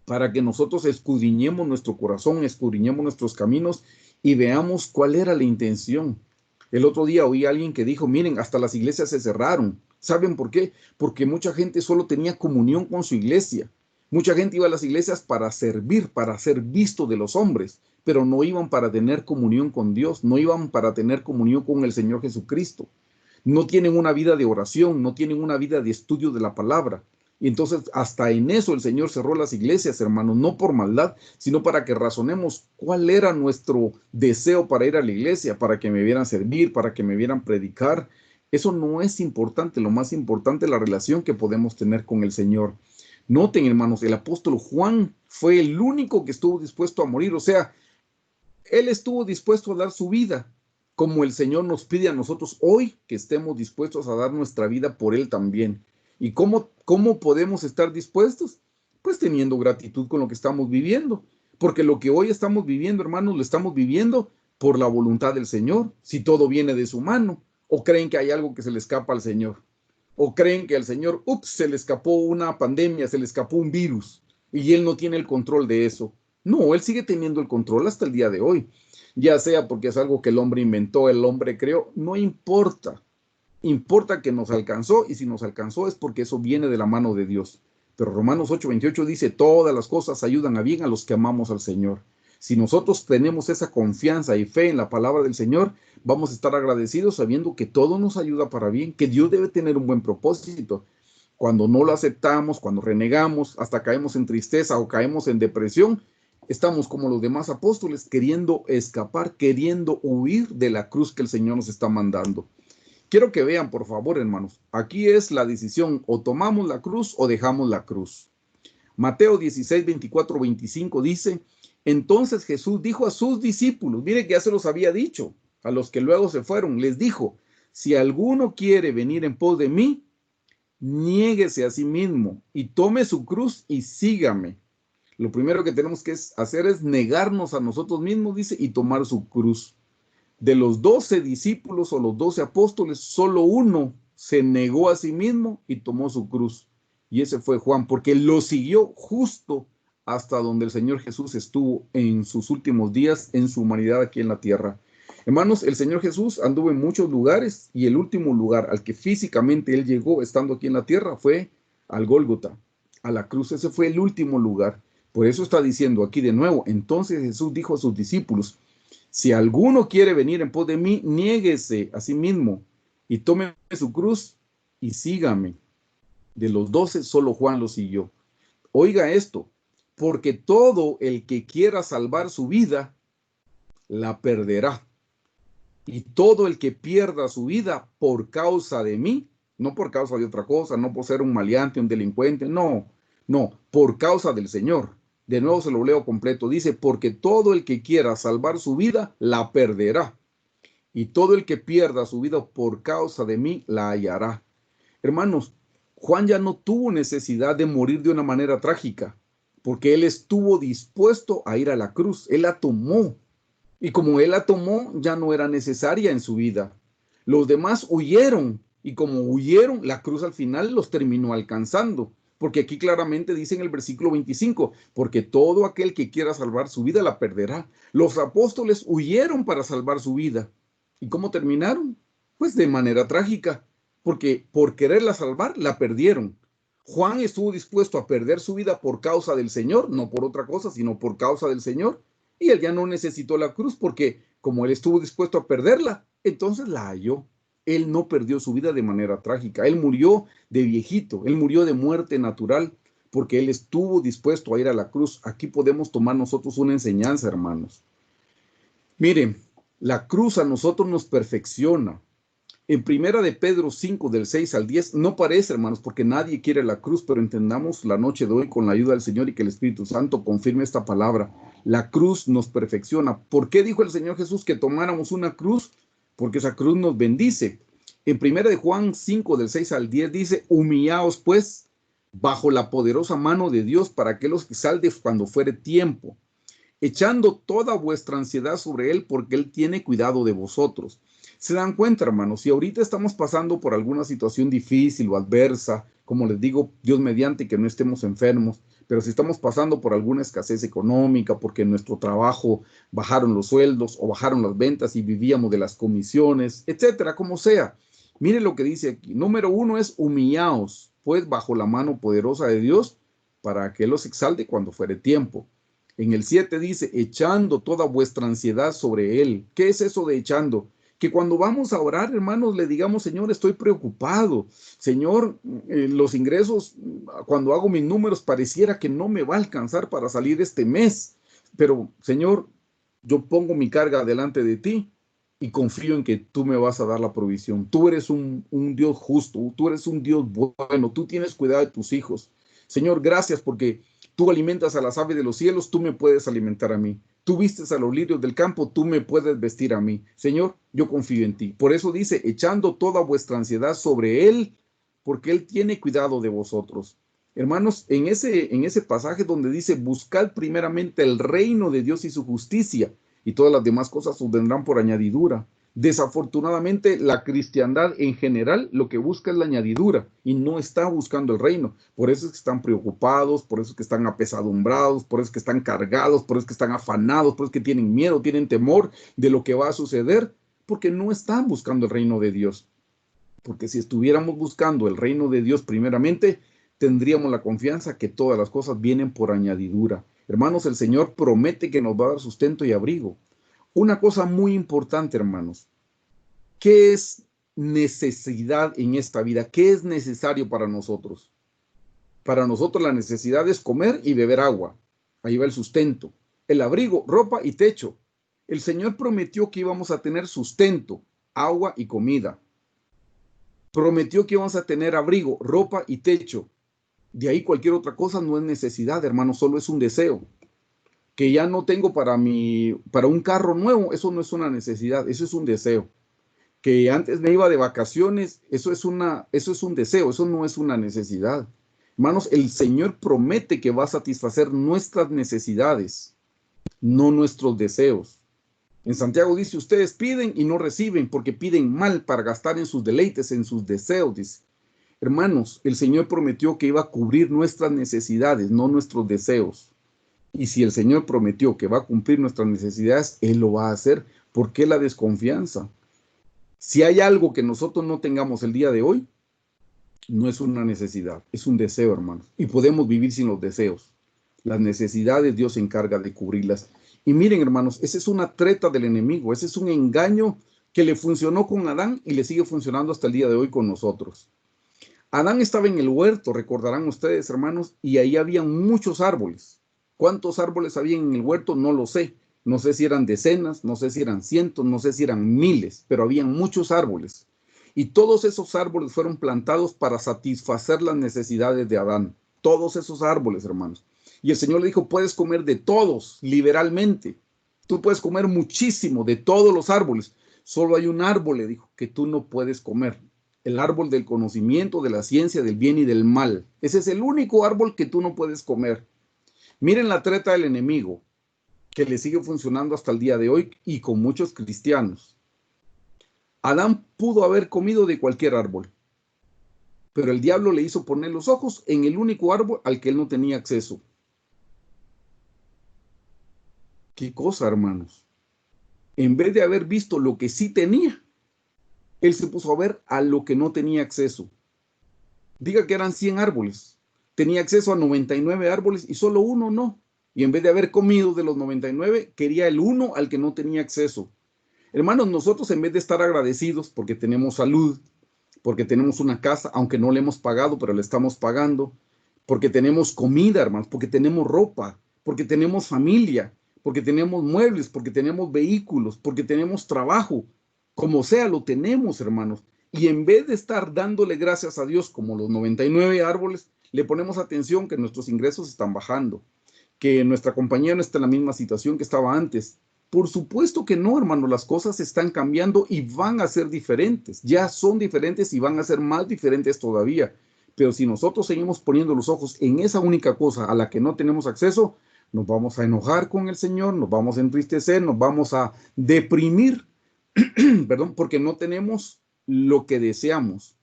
para que nosotros escudriñemos nuestro corazón, escudriñemos nuestros caminos y veamos cuál era la intención. El otro día oí a alguien que dijo, miren, hasta las iglesias se cerraron. ¿Saben por qué? Porque mucha gente solo tenía comunión con su iglesia. Mucha gente iba a las iglesias para servir, para ser visto de los hombres, pero no iban para tener comunión con Dios, no iban para tener comunión con el Señor Jesucristo. No tienen una vida de oración, no tienen una vida de estudio de la palabra. Y entonces hasta en eso el Señor cerró las iglesias, hermanos, no por maldad, sino para que razonemos cuál era nuestro deseo para ir a la iglesia, para que me vieran servir, para que me vieran predicar. Eso no es importante, lo más importante es la relación que podemos tener con el Señor. Noten, hermanos, el apóstol Juan fue el único que estuvo dispuesto a morir, o sea, él estuvo dispuesto a dar su vida, como el Señor nos pide a nosotros hoy que estemos dispuestos a dar nuestra vida por Él también. ¿Y cómo podemos estar dispuestos? Pues teniendo gratitud con lo que estamos viviendo. Porque lo que hoy estamos viviendo, hermanos, lo estamos viviendo por la voluntad del Señor. Si todo viene de su mano. ¿O creen que hay algo que se le escapa al Señor? ¿O creen que al Señor, se le escapó una pandemia, se le escapó un virus y Él no tiene el control de eso? No, Él sigue teniendo el control hasta el día de hoy. Ya sea porque es algo que el hombre inventó, el hombre creó, no importa. Importa que nos alcanzó, y si nos alcanzó es porque eso viene de la mano de Dios. Pero Romanos 8:28 dice, todas las cosas ayudan a bien a los que amamos al Señor. Si nosotros tenemos esa confianza y fe en la palabra del Señor, vamos a estar agradecidos sabiendo que todo nos ayuda para bien, que Dios debe tener un buen propósito. Cuando no lo aceptamos, cuando renegamos, hasta caemos en tristeza o caemos en depresión, estamos como los demás apóstoles, queriendo escapar, queriendo huir de la cruz que el Señor nos está mandando. Quiero que vean, por favor, hermanos, aquí es la decisión, o tomamos la cruz o dejamos la cruz. Mateo 16:24-25 dice, entonces Jesús dijo a sus discípulos, mire que ya se los había dicho, a los que luego se fueron, les dijo, si alguno quiere venir en pos de mí, niéguese a sí mismo y tome su cruz y sígame. Lo primero que tenemos que hacer es negarnos a nosotros mismos, dice, y tomar su cruz. De los 12 discípulos o los 12 apóstoles, solo uno se negó a sí mismo y tomó su cruz. Y ese fue Juan, porque lo siguió justo hasta donde el Señor Jesús estuvo en sus últimos días, en su humanidad aquí en la tierra. Hermanos, el Señor Jesús anduvo en muchos lugares y el último lugar al que físicamente Él llegó estando aquí en la tierra fue al Gólgota, a la cruz. Ese fue el último lugar. Por eso está diciendo aquí de nuevo, entonces Jesús dijo a sus discípulos, si alguno quiere venir en pos de mí, niéguese a sí mismo y tome su cruz y sígame. De los 12, solo Juan lo siguió. Oiga esto, porque todo el que quiera salvar su vida, la perderá. Y todo el que pierda su vida por causa de mí, no por causa de otra cosa, no por ser un maleante, un delincuente, no, por causa del Señor. De nuevo se lo leo completo. Dice, porque todo el que quiera salvar su vida, la perderá. Y todo el que pierda su vida por causa de mí, la hallará. Hermanos, Juan ya no tuvo necesidad de morir de una manera trágica, porque él estuvo dispuesto a ir a la cruz. Él la tomó. Y como él la tomó, ya no era necesaria en su vida. Los demás huyeron. Y como huyeron, la cruz al final los terminó alcanzando. Porque aquí claramente dice en el versículo 25, porque todo aquel que quiera salvar su vida la perderá. Los apóstoles huyeron para salvar su vida. ¿Y cómo terminaron? Pues de manera trágica, porque por quererla salvar, la perdieron. Juan estuvo dispuesto a perder su vida por causa del Señor, no por otra cosa, sino por causa del Señor. Y él ya no necesitó la cruz porque como él estuvo dispuesto a perderla, entonces la halló. Él no perdió su vida de manera trágica. Él murió de viejito, él murió de muerte natural porque él estuvo dispuesto a ir a la cruz. Aquí podemos tomar nosotros una enseñanza, hermanos. Miren, la cruz a nosotros nos perfecciona. En primera de Pedro 5, del 6 al 10, no parece, hermanos, porque nadie quiere la cruz, pero entendamos la noche de hoy con la ayuda del Señor y que el Espíritu Santo confirme esta palabra. La cruz nos perfecciona. ¿Por qué dijo el Señor Jesús que tomáramos una cruz? Porque esa cruz nos bendice. En primera de Juan 5, del 6 al 10, dice, humillaos pues bajo la poderosa mano de Dios para que los salve cuando fuere tiempo, echando toda vuestra ansiedad sobre Él porque Él tiene cuidado de vosotros. Se dan cuenta, hermanos, si ahorita estamos pasando por alguna situación difícil o adversa, como les digo, Dios mediante que no estemos enfermos, Pero si estamos pasando por alguna escasez económica, porque en nuestro trabajo bajaron los sueldos o bajaron las ventas y vivíamos de las comisiones, etcétera, como sea. Mire lo que dice aquí. Número 1 es humillaos, pues bajo la mano poderosa de Dios, para que Él los exalte cuando fuere tiempo. En el 7 dice, echando toda vuestra ansiedad sobre Él. ¿Qué es eso de echando? Que cuando vamos a orar, hermanos, le digamos, Señor, estoy preocupado. Señor, los ingresos, cuando hago mis números, pareciera que no me va a alcanzar para salir este mes. Pero, Señor, yo pongo mi carga delante de ti y confío en que tú me vas a dar la provisión. Tú eres un Dios justo, tú eres un Dios bueno, tú tienes cuidado de tus hijos. Señor, gracias porque tú alimentas a las aves de los cielos, tú me puedes alimentar a mí. Tú vistes a los lirios del campo, tú me puedes vestir a mí. Señor, yo confío en ti. Por eso dice, echando toda vuestra ansiedad sobre Él, porque Él tiene cuidado de vosotros. Hermanos, en ese pasaje donde dice, buscad primeramente el reino de Dios y su justicia, y todas las demás cosas os vendrán por añadidura. Desafortunadamente, la cristiandad en general lo que busca es la añadidura y no está buscando el reino. Por eso es que están preocupados, por eso es que están apesadumbrados, por eso es que están cargados, por eso es que están afanados, por eso es que tienen miedo, tienen temor de lo que va a suceder, porque no están buscando el reino de Dios. Porque si estuviéramos buscando el reino de Dios primeramente, tendríamos la confianza que todas las cosas vienen por añadidura. Hermanos, el Señor promete que nos va a dar sustento y abrigo. Una cosa muy importante, hermanos, ¿qué es necesidad en esta vida? ¿Qué es necesario para nosotros? Para nosotros la necesidad es comer y beber agua. Ahí va el sustento. El abrigo, ropa y techo. El Señor prometió que íbamos a tener sustento, agua y comida. Prometió que íbamos a tener abrigo, ropa y techo. De ahí cualquier otra cosa no es necesidad, hermano, solo es un deseo. Que ya no tengo para un carro nuevo, eso no es una necesidad, eso es un deseo. Que antes me iba de vacaciones, eso es un deseo, eso no es una necesidad. Hermanos, el Señor promete que va a satisfacer nuestras necesidades, no nuestros deseos. En Santiago dice, ustedes piden y no reciben porque piden mal para gastar en sus deleites, en sus deseos, dice. Hermanos, el Señor prometió que iba a cubrir nuestras necesidades, no nuestros deseos. Y si el Señor prometió que va a cumplir nuestras necesidades, Él lo va a hacer. ¿Por qué la desconfianza? Si hay algo que nosotros no tengamos el día de hoy, no es una necesidad, es un deseo, hermanos. Y podemos vivir sin los deseos. Las necesidades Dios se encarga de cubrirlas. Y miren, hermanos, esa es una treta del enemigo, ese es un engaño que le funcionó con Adán y le sigue funcionando hasta el día de hoy con nosotros. Adán estaba en el huerto, recordarán ustedes, hermanos, y ahí había muchos árboles. ¿Cuántos árboles había en el huerto? No lo sé. No sé si eran decenas, no sé si eran cientos, no sé si eran miles, pero habían muchos árboles. Y todos esos árboles fueron plantados para satisfacer las necesidades de Adán. Todos esos árboles, hermanos. Y el Señor le dijo, puedes comer de todos, liberalmente. Tú puedes comer muchísimo de todos los árboles. Solo hay un árbol, le dijo, que tú no puedes comer. El árbol del conocimiento, de la ciencia, del bien y del mal. Ese es el único árbol que tú no puedes comer. Miren la treta del enemigo, que le sigue funcionando hasta el día de hoy y con muchos cristianos. Adán pudo haber comido de cualquier árbol, pero el diablo le hizo poner los ojos en el único árbol al que él no tenía acceso. ¿Qué cosa, hermanos? En vez de haber visto lo que sí tenía, él se puso a ver a lo que no tenía acceso. Diga que eran 100 árboles. Tenía acceso a 99 árboles y solo uno no. Y en vez de haber comido de los 99, quería el uno al que no tenía acceso. Hermanos, nosotros en vez de estar agradecidos porque tenemos salud, porque tenemos una casa, aunque no le hemos pagado, pero le estamos pagando, porque tenemos comida, hermanos, porque tenemos ropa, porque tenemos familia, porque tenemos muebles, porque tenemos vehículos, porque tenemos trabajo, como sea, lo tenemos, hermanos. Y en vez de estar dándole gracias a Dios como los 99 árboles, le ponemos atención que nuestros ingresos están bajando, que nuestra compañía no está en la misma situación que estaba antes. Por supuesto que no, hermano, las cosas están cambiando y van a ser diferentes. Ya son diferentes y van a ser más diferentes todavía. Pero si nosotros seguimos poniendo los ojos en esa única cosa a la que no tenemos acceso, nos vamos a enojar con el Señor, nos vamos a entristecer, nos vamos a deprimir, perdón, porque no tenemos lo que deseamos,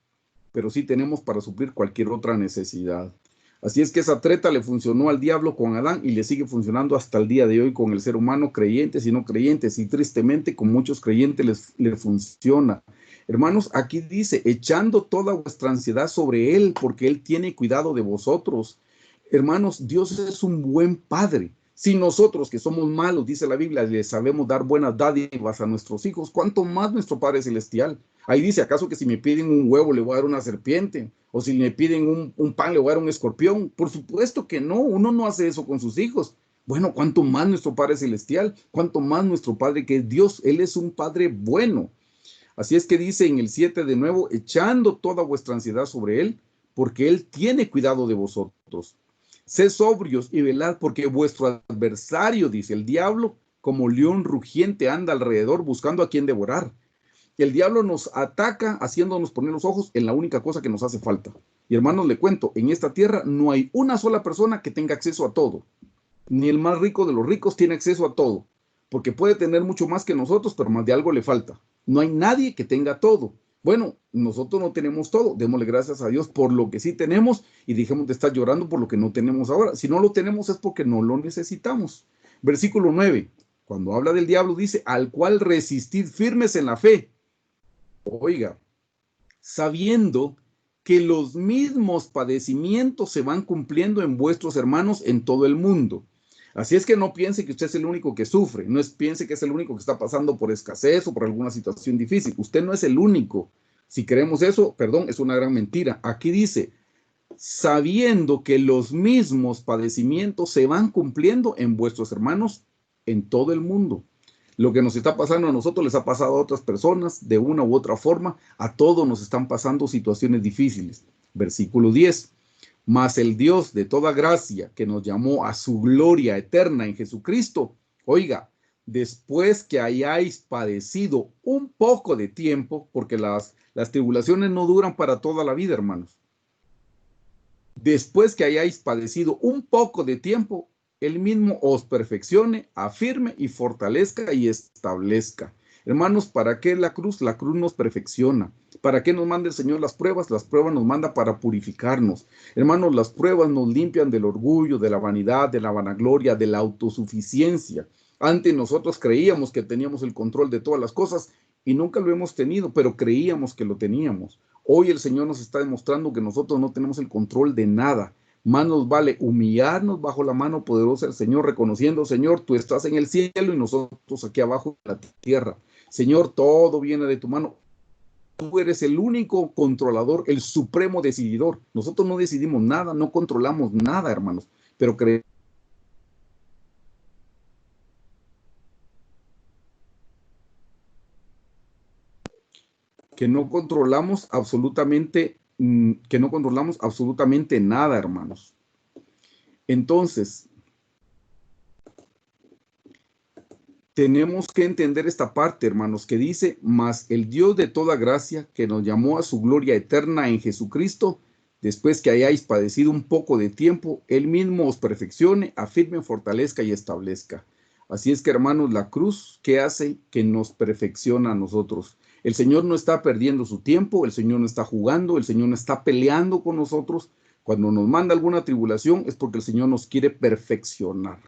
pero sí tenemos para suplir cualquier otra necesidad. Así es que esa treta le funcionó al diablo con Adán y le sigue funcionando hasta el día de hoy con el ser humano, creyentes y no creyentes, y tristemente con muchos creyentes le funciona. Hermanos, aquí dice, echando toda vuestra ansiedad sobre Él, porque Él tiene cuidado de vosotros. Hermanos, Dios es un buen Padre. Si nosotros que somos malos, dice la Biblia, le sabemos dar buenas dádivas a nuestros hijos, ¿cuánto más nuestro Padre Celestial? Ahí dice, ¿acaso que si me piden un huevo le voy a dar una serpiente? ¿O si me piden un pan le voy a dar un escorpión? Por supuesto que no, uno no hace eso con sus hijos. Bueno, ¿cuánto más nuestro Padre Celestial? ¿Cuánto más nuestro Padre que es Dios? Él es un Padre bueno. Así es que dice en el 7 de nuevo, echando toda vuestra ansiedad sobre Él, porque Él tiene cuidado de vosotros. Sed sobrios y velad, porque vuestro adversario, dice el diablo, como león rugiente anda alrededor buscando a quien devorar. El diablo nos ataca haciéndonos poner los ojos en la única cosa que nos hace falta. Y hermanos, le cuento, en esta tierra no hay una sola persona que tenga acceso a todo. Ni el más rico de los ricos tiene acceso a todo, porque puede tener mucho más que nosotros, pero más de algo le falta. No hay nadie que tenga todo. Bueno, nosotros no tenemos todo, démosle gracias a Dios por lo que sí tenemos y dejemos de estar llorando por lo que no tenemos ahora. Si no lo tenemos es porque no lo necesitamos. Versículo 9, cuando habla del diablo dice, al cual resistid firmes en la fe. Oiga, sabiendo que los mismos padecimientos se van cumpliendo en vuestros hermanos en todo el mundo. Así es que no piense que usted es el único que sufre, no piense que es el único que está pasando por escasez o por alguna situación difícil. Usted no es el único. Si creemos eso, perdón, es una gran mentira. Aquí dice, sabiendo que los mismos padecimientos se van cumpliendo en vuestros hermanos en todo el mundo. Lo que nos está pasando a nosotros les ha pasado a otras personas de una u otra forma. A todos nos están pasando situaciones difíciles. Versículo 10. Mas el Dios de toda gracia que nos llamó a su gloria eterna en Jesucristo, oiga, después que hayáis padecido un poco de tiempo, porque las tribulaciones no duran para toda la vida, hermanos. Después que hayáis padecido un poco de tiempo, Él mismo os perfeccione, afirme y fortalezca y establezca. Hermanos, ¿para qué la cruz? La cruz nos perfecciona. ¿Para qué nos manda el Señor las pruebas? Las pruebas nos manda para purificarnos. Hermanos, las pruebas nos limpian del orgullo, de la vanidad, de la vanagloria, de la autosuficiencia. Antes nosotros creíamos que teníamos el control de todas las cosas y nunca lo hemos tenido, pero creíamos que lo teníamos. Hoy el Señor nos está demostrando que nosotros no tenemos el control de nada. Más nos vale humillarnos bajo la mano poderosa del Señor, reconociendo, Señor, tú estás en el cielo y nosotros aquí abajo en la tierra. Señor, todo viene de tu mano. Tú eres el único controlador, el supremo decididor. Nosotros no decidimos nada, no controlamos nada, hermanos, pero creemos que no controlamos absolutamente nada, hermanos. Entonces, tenemos que entender esta parte, hermanos, que dice, mas el Dios de toda gracia, que nos llamó a su gloria eterna en Jesucristo, después que hayáis padecido un poco de tiempo, Él mismo os perfeccione, afirme, fortalezca y establezca. Así es que, hermanos, la cruz, ¿qué hace? Que nos perfecciona a nosotros. El Señor no está perdiendo su tiempo, el Señor no está jugando, el Señor no está peleando con nosotros. Cuando nos manda alguna tribulación es porque el Señor nos quiere perfeccionar.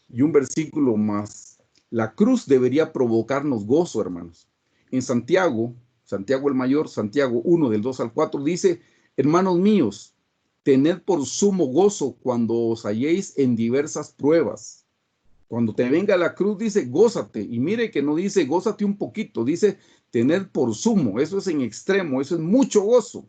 Y un versículo más. La cruz debería provocarnos gozo, hermanos. En Santiago el Mayor, Santiago 1 del 2 al 4 dice, hermanos míos, tened por sumo gozo cuando os halléis en diversas pruebas. Cuando te venga la cruz dice, gózate. Y mire que no dice, gózate un poquito, dice, tened por sumo. Eso es en extremo, eso es mucho gozo.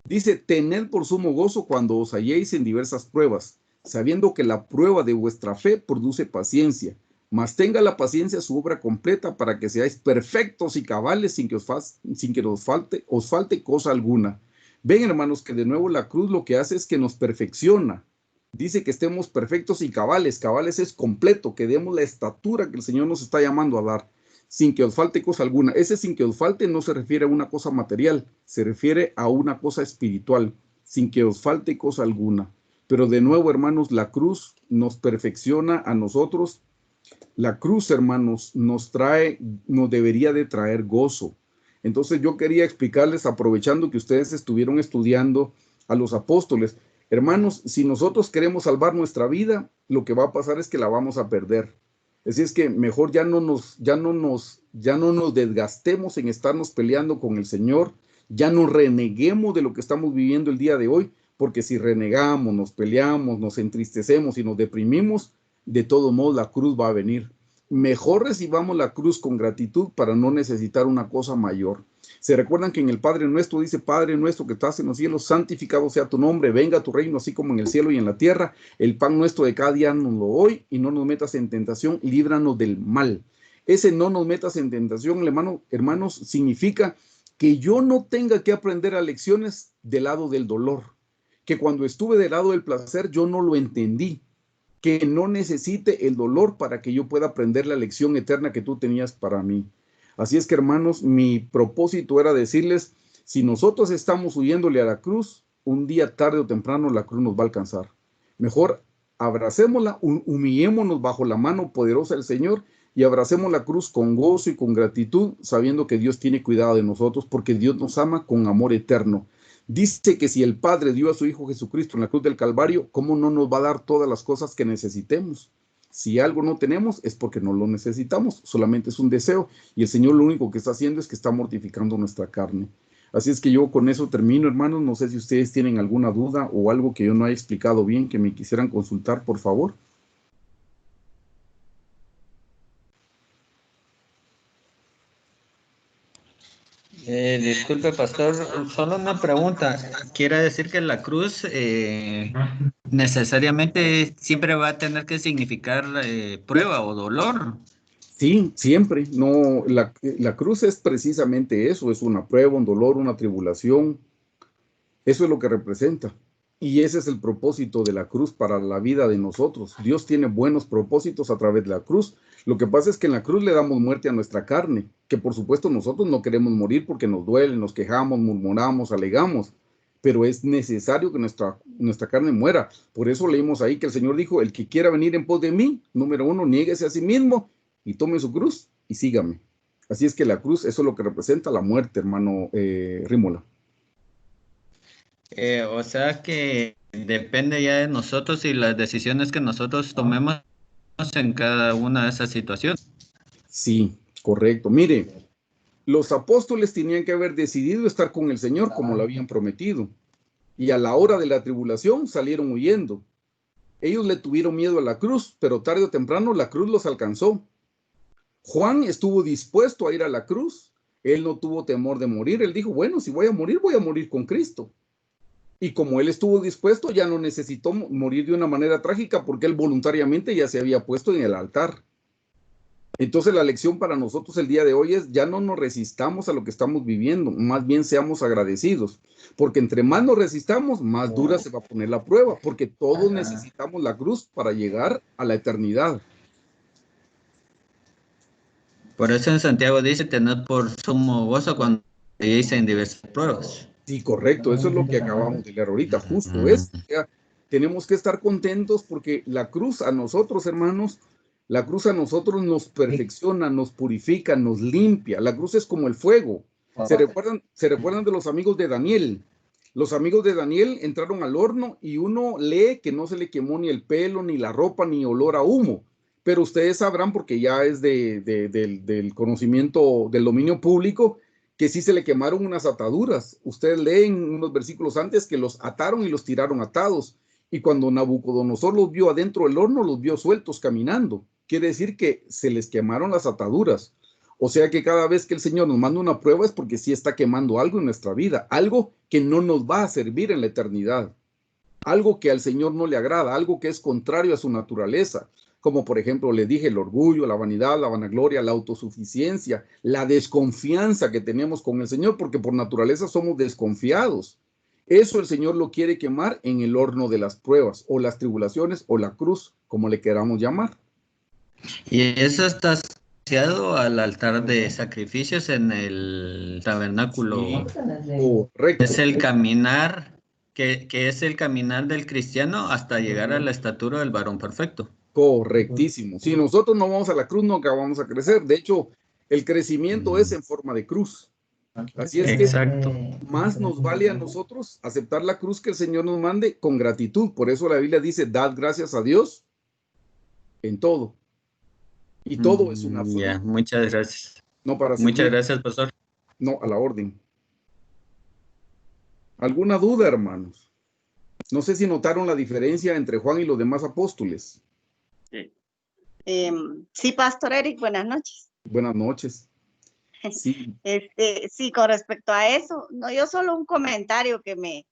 Dice, tened por sumo gozo cuando os halléis en diversas pruebas, sabiendo que la prueba de vuestra fe produce paciencia. Mas tenga la paciencia su obra completa para que seáis perfectos y cabales sin que os falte cosa alguna. Ven, hermanos, que de nuevo la cruz lo que hace es que nos perfecciona. Dice que estemos perfectos y cabales. Cabales es completo, que demos la estatura que el Señor nos está llamando a dar, sin que os falte cosa alguna. Ese sin que os falte no se refiere a una cosa material, se refiere a una cosa espiritual, sin que os falte cosa alguna. Pero de nuevo, hermanos, la cruz nos perfecciona a nosotros. La cruz, hermanos, nos debería de traer gozo. Entonces yo quería explicarles, aprovechando que ustedes estuvieron estudiando a los apóstoles, Hermanos, si nosotros queremos salvar nuestra vida, lo que va a pasar es que la vamos a perder. Así es que mejor ya no nos desgastemos en estarnos peleando con el Señor, ya no reneguemos de lo que estamos viviendo el día de hoy, porque si renegamos, nos peleamos, nos entristecemos y nos deprimimos, de todo modo la cruz va a venir. Mejor recibamos la cruz con gratitud para no necesitar una cosa mayor. Se recuerdan que en el Padre Nuestro dice: Padre nuestro que estás en los cielos, santificado sea tu nombre, venga tu reino así como en el cielo y en la tierra. El pan nuestro de cada día nos lo hoy, y no nos metas en tentación, líbranos del mal. Ese no nos metas en tentación, hermanos, significa que yo no tenga que aprender las lecciones del lado del dolor, que cuando estuve del lado del placer yo no lo entendí, que no necesite el dolor para que yo pueda aprender la lección eterna que tú tenías para mí. Así es que, hermanos, mi propósito era decirles: si nosotros estamos huyéndole a la cruz, un día tarde o temprano la cruz nos va a alcanzar. Mejor abracémosla, humillémonos bajo la mano poderosa del Señor y abracemos la cruz con gozo y con gratitud, sabiendo que Dios tiene cuidado de nosotros, porque Dios nos ama con amor eterno. Dice que si el Padre dio a su Hijo Jesucristo en la cruz del Calvario, ¿cómo no nos va a dar todas las cosas que necesitemos? Si algo no tenemos es porque no lo necesitamos, solamente es un deseo, y el Señor lo único que está haciendo es que está mortificando nuestra carne. Así es que yo con eso termino, hermanos. No sé si ustedes tienen alguna duda o algo que yo no haya explicado bien que me quisieran consultar, por favor. Disculpe, pastor, solo una pregunta. ¿Quiere decir que la cruz necesariamente siempre va a tener que significar prueba o dolor? Sí, siempre. No, la cruz es precisamente eso, es una prueba, un dolor, una tribulación. Eso es lo que representa. Y ese es el propósito de la cruz para la vida de nosotros. Dios tiene buenos propósitos a través de la cruz. Lo que pasa es que en la cruz le damos muerte a nuestra carne, que por supuesto nosotros no queremos morir porque nos duele, nos quejamos, murmuramos, alegamos, pero es necesario que nuestra carne muera. Por eso leímos ahí que el Señor dijo: el que quiera venir en pos de mí, número 1, niéguese a sí mismo y tome su cruz y sígame. Así es que la cruz, eso es lo que representa la muerte, hermano Rímola. O sea que depende ya de nosotros y las decisiones que nosotros tomemos en cada una de esas situaciones. Sí, correcto. Mire, los apóstoles tenían que haber decidido estar con el Señor como lo habían prometido, y a la hora de la tribulación salieron huyendo. Ellos le tuvieron miedo a la cruz, pero tarde o temprano la cruz los alcanzó. Juan estuvo dispuesto a ir a la cruz. Él no tuvo temor de morir. Él dijo: bueno, si voy a morir con Cristo. Y como él estuvo dispuesto, ya no necesitó morir de una manera trágica, porque él voluntariamente ya se había puesto en el altar. Entonces la lección para nosotros el día de hoy es: ya no nos resistamos a lo que estamos viviendo, más bien seamos agradecidos, porque entre más nos resistamos, más dura se va a poner la prueba, porque todos necesitamos la cruz para llegar a la eternidad. Por eso en Santiago dice: tened por sumo gozo cuando estéis en diversas pruebas. Sí, correcto, eso es lo que acabamos de leer ahorita, justo es. Tenemos que estar contentos porque la cruz a nosotros, hermanos, la cruz a nosotros nos perfecciona, nos purifica, nos limpia. La cruz es como el fuego. ¿Se recuerdan de los amigos de Daniel? Los amigos de Daniel entraron al horno y uno lee que no se le quemó ni el pelo, ni la ropa, ni olor a humo. Pero ustedes sabrán, porque ya es del conocimiento, del dominio público, que sí se le quemaron unas ataduras. Ustedes leen unos versículos antes que los ataron y los tiraron atados. Y cuando Nabucodonosor los vio adentro del horno, los vio sueltos caminando. Quiere decir que se les quemaron las ataduras. O sea que cada vez que el Señor nos manda una prueba es porque sí está quemando algo en nuestra vida, algo que no nos va a servir en la eternidad, algo que al Señor no le agrada, algo que es contrario a su naturaleza, como por ejemplo le dije: el orgullo, la vanidad, la vanagloria, la autosuficiencia, la desconfianza que tenemos con el Señor, porque por naturaleza somos desconfiados. Eso el Señor lo quiere quemar en el horno de las pruebas, o las tribulaciones, o la cruz, como le queramos llamar. Y eso está asociado al altar de sacrificios en el tabernáculo. Correcto. Es el caminar, que es el caminar del cristiano hasta llegar a la estatura del varón perfecto. Correctísimo. Si nosotros no vamos a la cruz, nunca vamos a crecer. De hecho, el crecimiento es en forma de cruz. Así es que Exacto. más nos vale a nosotros aceptar la cruz que el Señor nos mande con gratitud. Por eso la Biblia dice, dad gracias a Dios en todo. Y todo es una fruta, Ya, muchas gracias. no para Muchas servir, gracias, pastor. no a la orden. ¿Alguna duda, hermanos? No sé si notaron la diferencia entre Juan y los demás apóstoles. Sí, Pastor Eric, buenas noches. Buenas noches. Sí, Sí, con respecto a eso, no, yo solo un comentario que me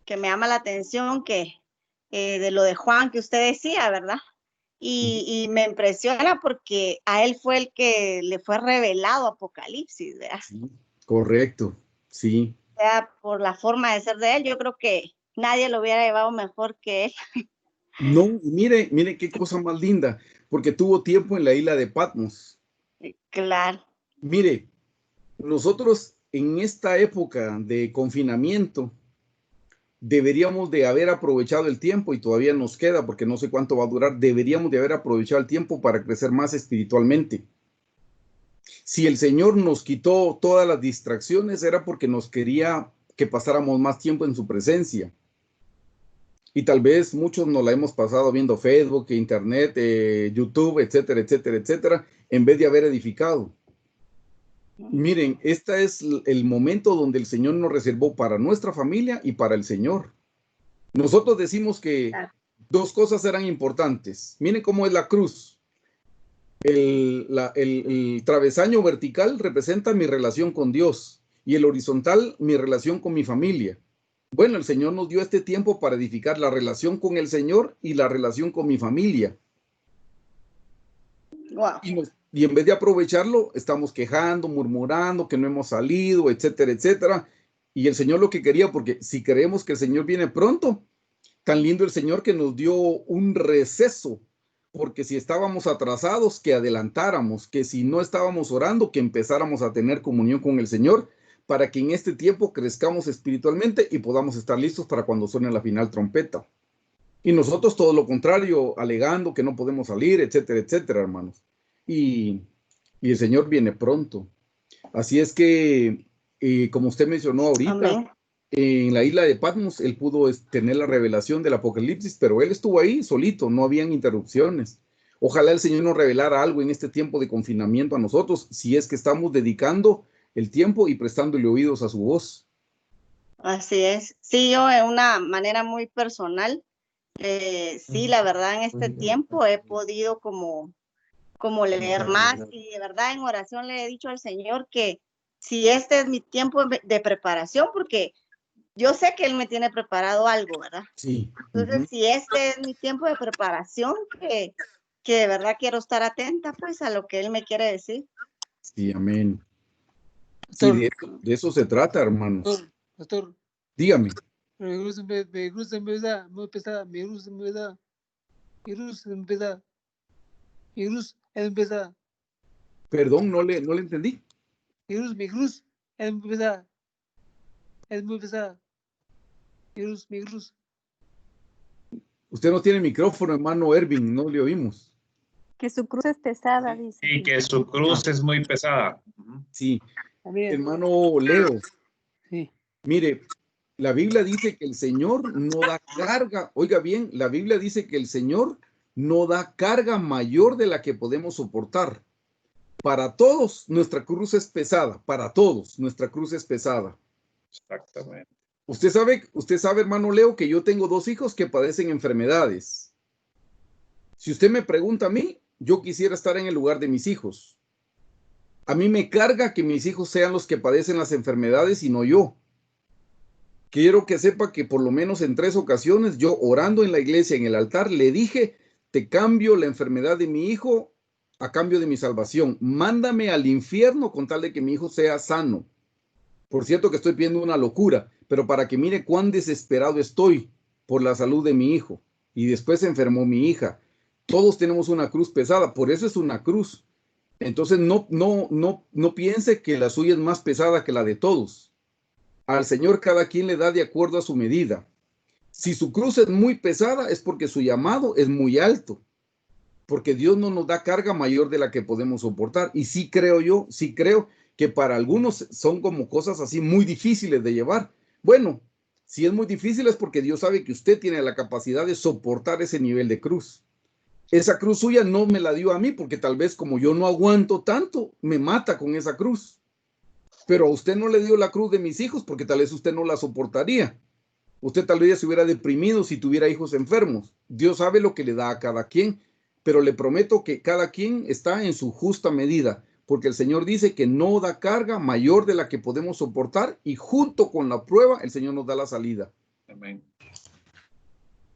llama la atención de lo de Juan que usted decía, ¿verdad? Y me impresiona porque a él fue el que le fue revelado Apocalipsis, ¿verdad? sí, correcto, sí. O sea, por la forma de ser de él, yo creo que nadie lo hubiera llevado mejor que él. No, mire, mire qué cosa más linda, porque tuvo tiempo en la isla de Patmos. Claro. Mire, nosotros en esta época de confinamiento deberíamos de haber aprovechado el tiempo y todavía nos queda porque no sé cuánto va a durar, deberíamos de haber aprovechado el tiempo para crecer más espiritualmente. Si el Señor nos quitó todas las distracciones era porque nos quería que pasáramos más tiempo en su presencia. Y tal vez muchos nos la hemos pasado viendo Facebook, Internet, YouTube, etcétera, etcétera, etcétera, en vez de haber edificado. Miren, este es el momento donde el Señor nos reservó para nuestra familia y para el Señor. Nosotros decimos que dos cosas eran importantes. Miren cómo es la cruz. El travesaño vertical representa mi relación con Dios y el horizontal mi relación con mi familia. Bueno, el Señor nos dio este tiempo para edificar la relación con el Señor y la relación con mi familia. Wow. Y en vez de aprovecharlo, estamos quejando, murmurando, que no hemos salido, etcétera, etcétera. Y el Señor lo que quería, porque si creemos que el Señor viene pronto, tan lindo el Señor que nos dio un receso, porque si estábamos atrasados, que adelantáramos, que si no estábamos orando, que empezáramos a tener comunión con el Señor, para que en este tiempo crezcamos espiritualmente y podamos estar listos para cuando suene la final trompeta. Y nosotros todo lo contrario, alegando que no podemos salir, etcétera, etcétera, hermanos. Y el Señor viene pronto. Así es que, como usted mencionó ahorita, Amén. en la isla de Patmos, él pudo tener la revelación del Apocalipsis, pero él estuvo ahí solito, no habían interrupciones. Ojalá el Señor nos revelara algo en este tiempo de confinamiento a nosotros, si es que estamos dedicando el tiempo y prestándole oídos a su voz. Así es. Sí, yo de una manera muy personal, sí, la verdad en este tiempo he podido como leer más y de verdad en oración le he dicho al Señor que si este es mi tiempo de preparación, porque yo sé que Él me tiene preparado algo, ¿verdad? Sí. Entonces, si este es mi tiempo de preparación, que de verdad quiero estar atenta pues a lo que Él me quiere decir. Sí, amén. Sí, de eso se trata, hermanos. Pastor, Dígame. mi cruz empieza muy pesada, mi cruz empieza, mi cruz empieza, Perdón, no le entendí. mi cruz es muy pesada, mi cruz. Usted no tiene micrófono, hermano Ervin, no le oímos. Que su cruz es pesada, dice. Y que su cruz es muy pesada. Sí, Amén. hermano Leo, Sí. mire, la Biblia dice que el Señor no da carga, oiga bien, la Biblia dice que el Señor no da carga mayor de la que podemos soportar. Para todos nuestra cruz es pesada, para todos nuestra cruz es pesada. Exactamente. Usted sabe, hermano Leo, que yo tengo 2 hijos que padecen enfermedades. Si usted me pregunta a mí, yo quisiera estar en el lugar de mis hijos. A mí me carga que mis hijos sean los que padecen las enfermedades y no yo. Quiero que sepa que por lo menos en 3 ocasiones, yo orando en la iglesia, en el altar, le dije, te cambio la enfermedad de mi hijo a cambio de mi salvación. Mándame al infierno con tal de que mi hijo sea sano. Por cierto que estoy pidiendo una locura, pero para que mire cuán desesperado estoy por la salud de mi hijo. Y después se enfermó mi hija. Todos tenemos una cruz pesada, por eso es una cruz. Entonces no piense que la suya es más pesada que la de todos. Al Señor cada quien le da de acuerdo a su medida. Si su cruz es muy pesada es porque su llamado es muy alto. Porque Dios no nos da carga mayor de la que podemos soportar. Y sí creo que para algunos son como cosas así muy difíciles de llevar. Bueno, si es muy difícil es porque Dios sabe que usted tiene la capacidad de soportar ese nivel de cruz. Esa cruz suya no me la dio a mí porque tal vez como yo no aguanto tanto, me mata con esa cruz. Pero a usted no le dio la cruz de mis hijos porque tal vez usted no la soportaría. Usted tal vez se hubiera deprimido si tuviera hijos enfermos. Dios sabe lo que le da a cada quien, pero le prometo que cada quien está en su justa medida, porque el Señor dice que no da carga mayor de la que podemos soportar y junto con la prueba el Señor nos da la salida. Amén.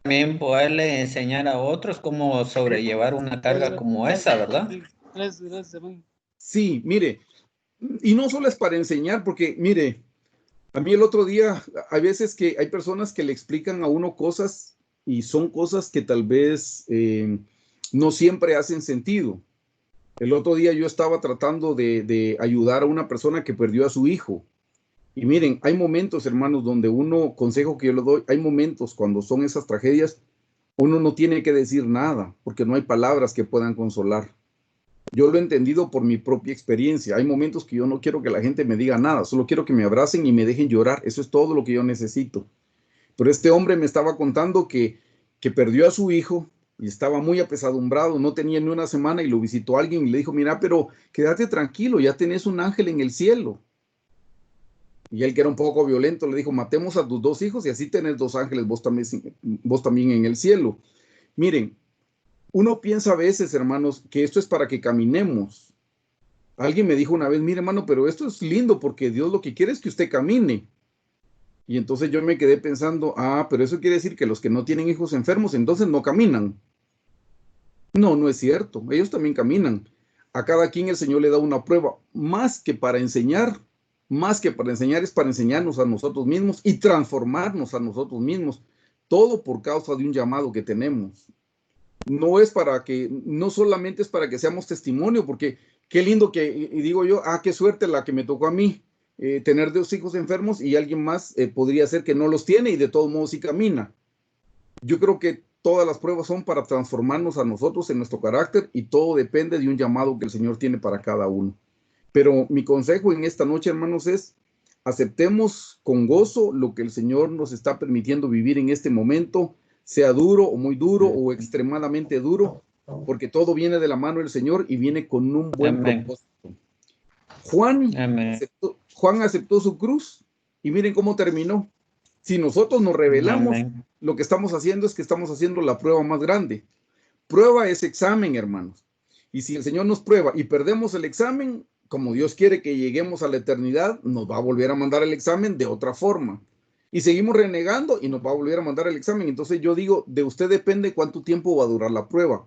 También poderle enseñar a otros cómo sobrellevar una carga como esa, ¿verdad? Gracias, gracias, hermano. Sí, mire, y no solo es para enseñar, porque mire, a mí el otro día, hay veces que hay personas que le explican a uno cosas y son cosas que tal vez no siempre hacen sentido. El otro día yo estaba tratando de ayudar a una persona que perdió a su hijo. Y miren, hay momentos, hermanos, donde uno, consejo que yo le doy, hay momentos cuando son esas tragedias, uno no tiene que decir nada, porque no hay palabras que puedan consolar. Yo lo he entendido por mi propia experiencia. Hay momentos que yo no quiero que la gente me diga nada, solo quiero que me abracen y me dejen llorar. Eso es todo lo que yo necesito. Pero este hombre me estaba contando que perdió a su hijo y estaba muy apesadumbrado, no tenía ni una semana y lo visitó alguien y le dijo, mira, pero quédate tranquilo, ya tenés un ángel en el cielo. Y él, que era un poco violento, le dijo, matemos a tus dos hijos y así tenés dos ángeles, vos también en el cielo. Miren, uno piensa a veces, hermanos, que esto es para que caminemos. Alguien me dijo una vez, mire, hermano, pero esto es lindo porque Dios lo que quiere es que usted camine. Y entonces yo me quedé pensando, pero eso quiere decir que los que no tienen hijos enfermos, entonces no caminan. No, no es cierto. Ellos también caminan. A cada quien el Señor le da una prueba, más que para enseñar es para enseñarnos a nosotros mismos y transformarnos a nosotros mismos. Todo por causa de un llamado que tenemos. No solamente es para que seamos testimonio, porque qué lindo y digo yo, qué suerte la que me tocó a mí, tener dos hijos enfermos y alguien más podría ser que no los tiene y de todos modos sí camina. Yo creo que todas las pruebas son para transformarnos a nosotros en nuestro carácter y todo depende de un llamado que el Señor tiene para cada uno. Pero mi consejo en esta noche, hermanos, es aceptemos con gozo lo que el Señor nos está permitiendo vivir en este momento, sea duro o muy duro o extremadamente duro, porque todo viene de la mano del Señor y viene con un buen propósito. Juan aceptó su cruz y miren cómo terminó. Si nosotros nos rebelamos, lo que estamos haciendo es que estamos haciendo la prueba más grande. Prueba es examen, hermanos. Y si el Señor nos prueba y perdemos el examen, como Dios quiere que lleguemos a la eternidad, nos va a volver a mandar el examen de otra forma. Y seguimos renegando y nos va a volver a mandar el examen. Entonces yo digo, de usted depende cuánto tiempo va a durar la prueba.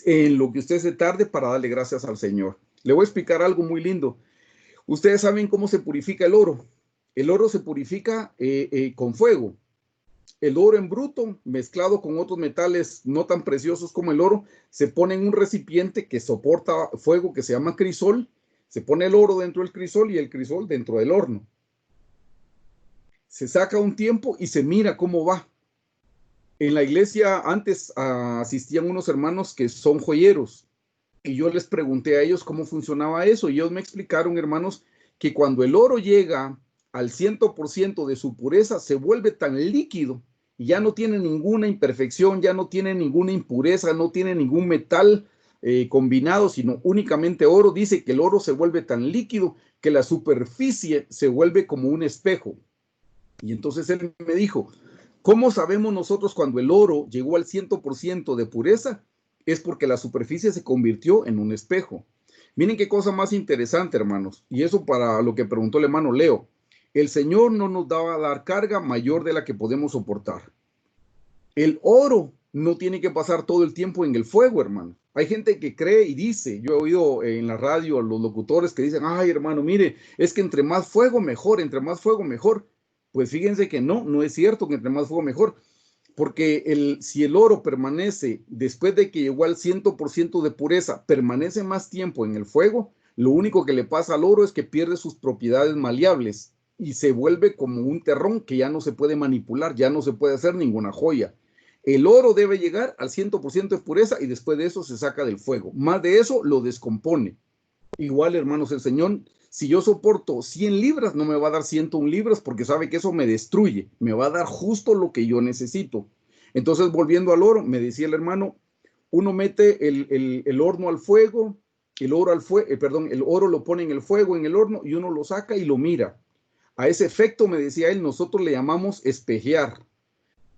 En lo que usted se tarde para darle gracias al Señor. Le voy a explicar algo muy lindo. Ustedes saben cómo se purifica el oro. El oro se purifica con fuego. El oro en bruto, mezclado con otros metales no tan preciosos como el oro, se pone en un recipiente que soporta fuego que se llama crisol. Se pone el oro dentro del crisol y el crisol dentro del horno. Se saca un tiempo y se mira cómo va. En la iglesia antes asistían unos hermanos que son joyeros y yo les pregunté a ellos cómo funcionaba eso y ellos me explicaron, hermanos, que cuando el oro llega al 100% de su pureza, se vuelve tan líquido y ya no tiene ninguna imperfección, ya no tiene ninguna impureza, no tiene ningún metal combinado, sino únicamente oro. Dice que el oro se vuelve tan líquido que la superficie se vuelve como un espejo. Y entonces él me dijo, ¿cómo sabemos nosotros cuando el oro llegó al 100% de pureza? Es porque la superficie se convirtió en un espejo. Miren qué cosa más interesante, hermanos. Y eso para lo que preguntó el hermano Leo. El Señor no nos va a dar carga mayor de la que podemos soportar. El oro no tiene que pasar todo el tiempo en el fuego, hermano. Hay gente que cree y dice, yo he oído en la radio a los locutores que dicen, ay, hermano, mire, es que entre más fuego mejor, entre más fuego mejor. Pues fíjense que no es cierto que entre más fuego mejor. Porque si el oro permanece, después de que llegó al 100% de pureza, permanece más tiempo en el fuego, lo único que le pasa al oro es que pierde sus propiedades maleables y se vuelve como un terrón que ya no se puede manipular, ya no se puede hacer ninguna joya. El oro debe llegar al 100% de pureza y después de eso se saca del fuego. Más de eso lo descompone. Igual, hermanos, el Señor Si yo soporto 100 libras, no me va a dar 101 libras porque sabe que eso me destruye. Me va a dar justo lo que yo necesito. Entonces, volviendo al oro, me decía el hermano, uno mete el horno al fuego, el oro lo pone en el fuego, en el horno, y uno lo saca y lo mira. A ese efecto, me decía él, nosotros le llamamos espejear.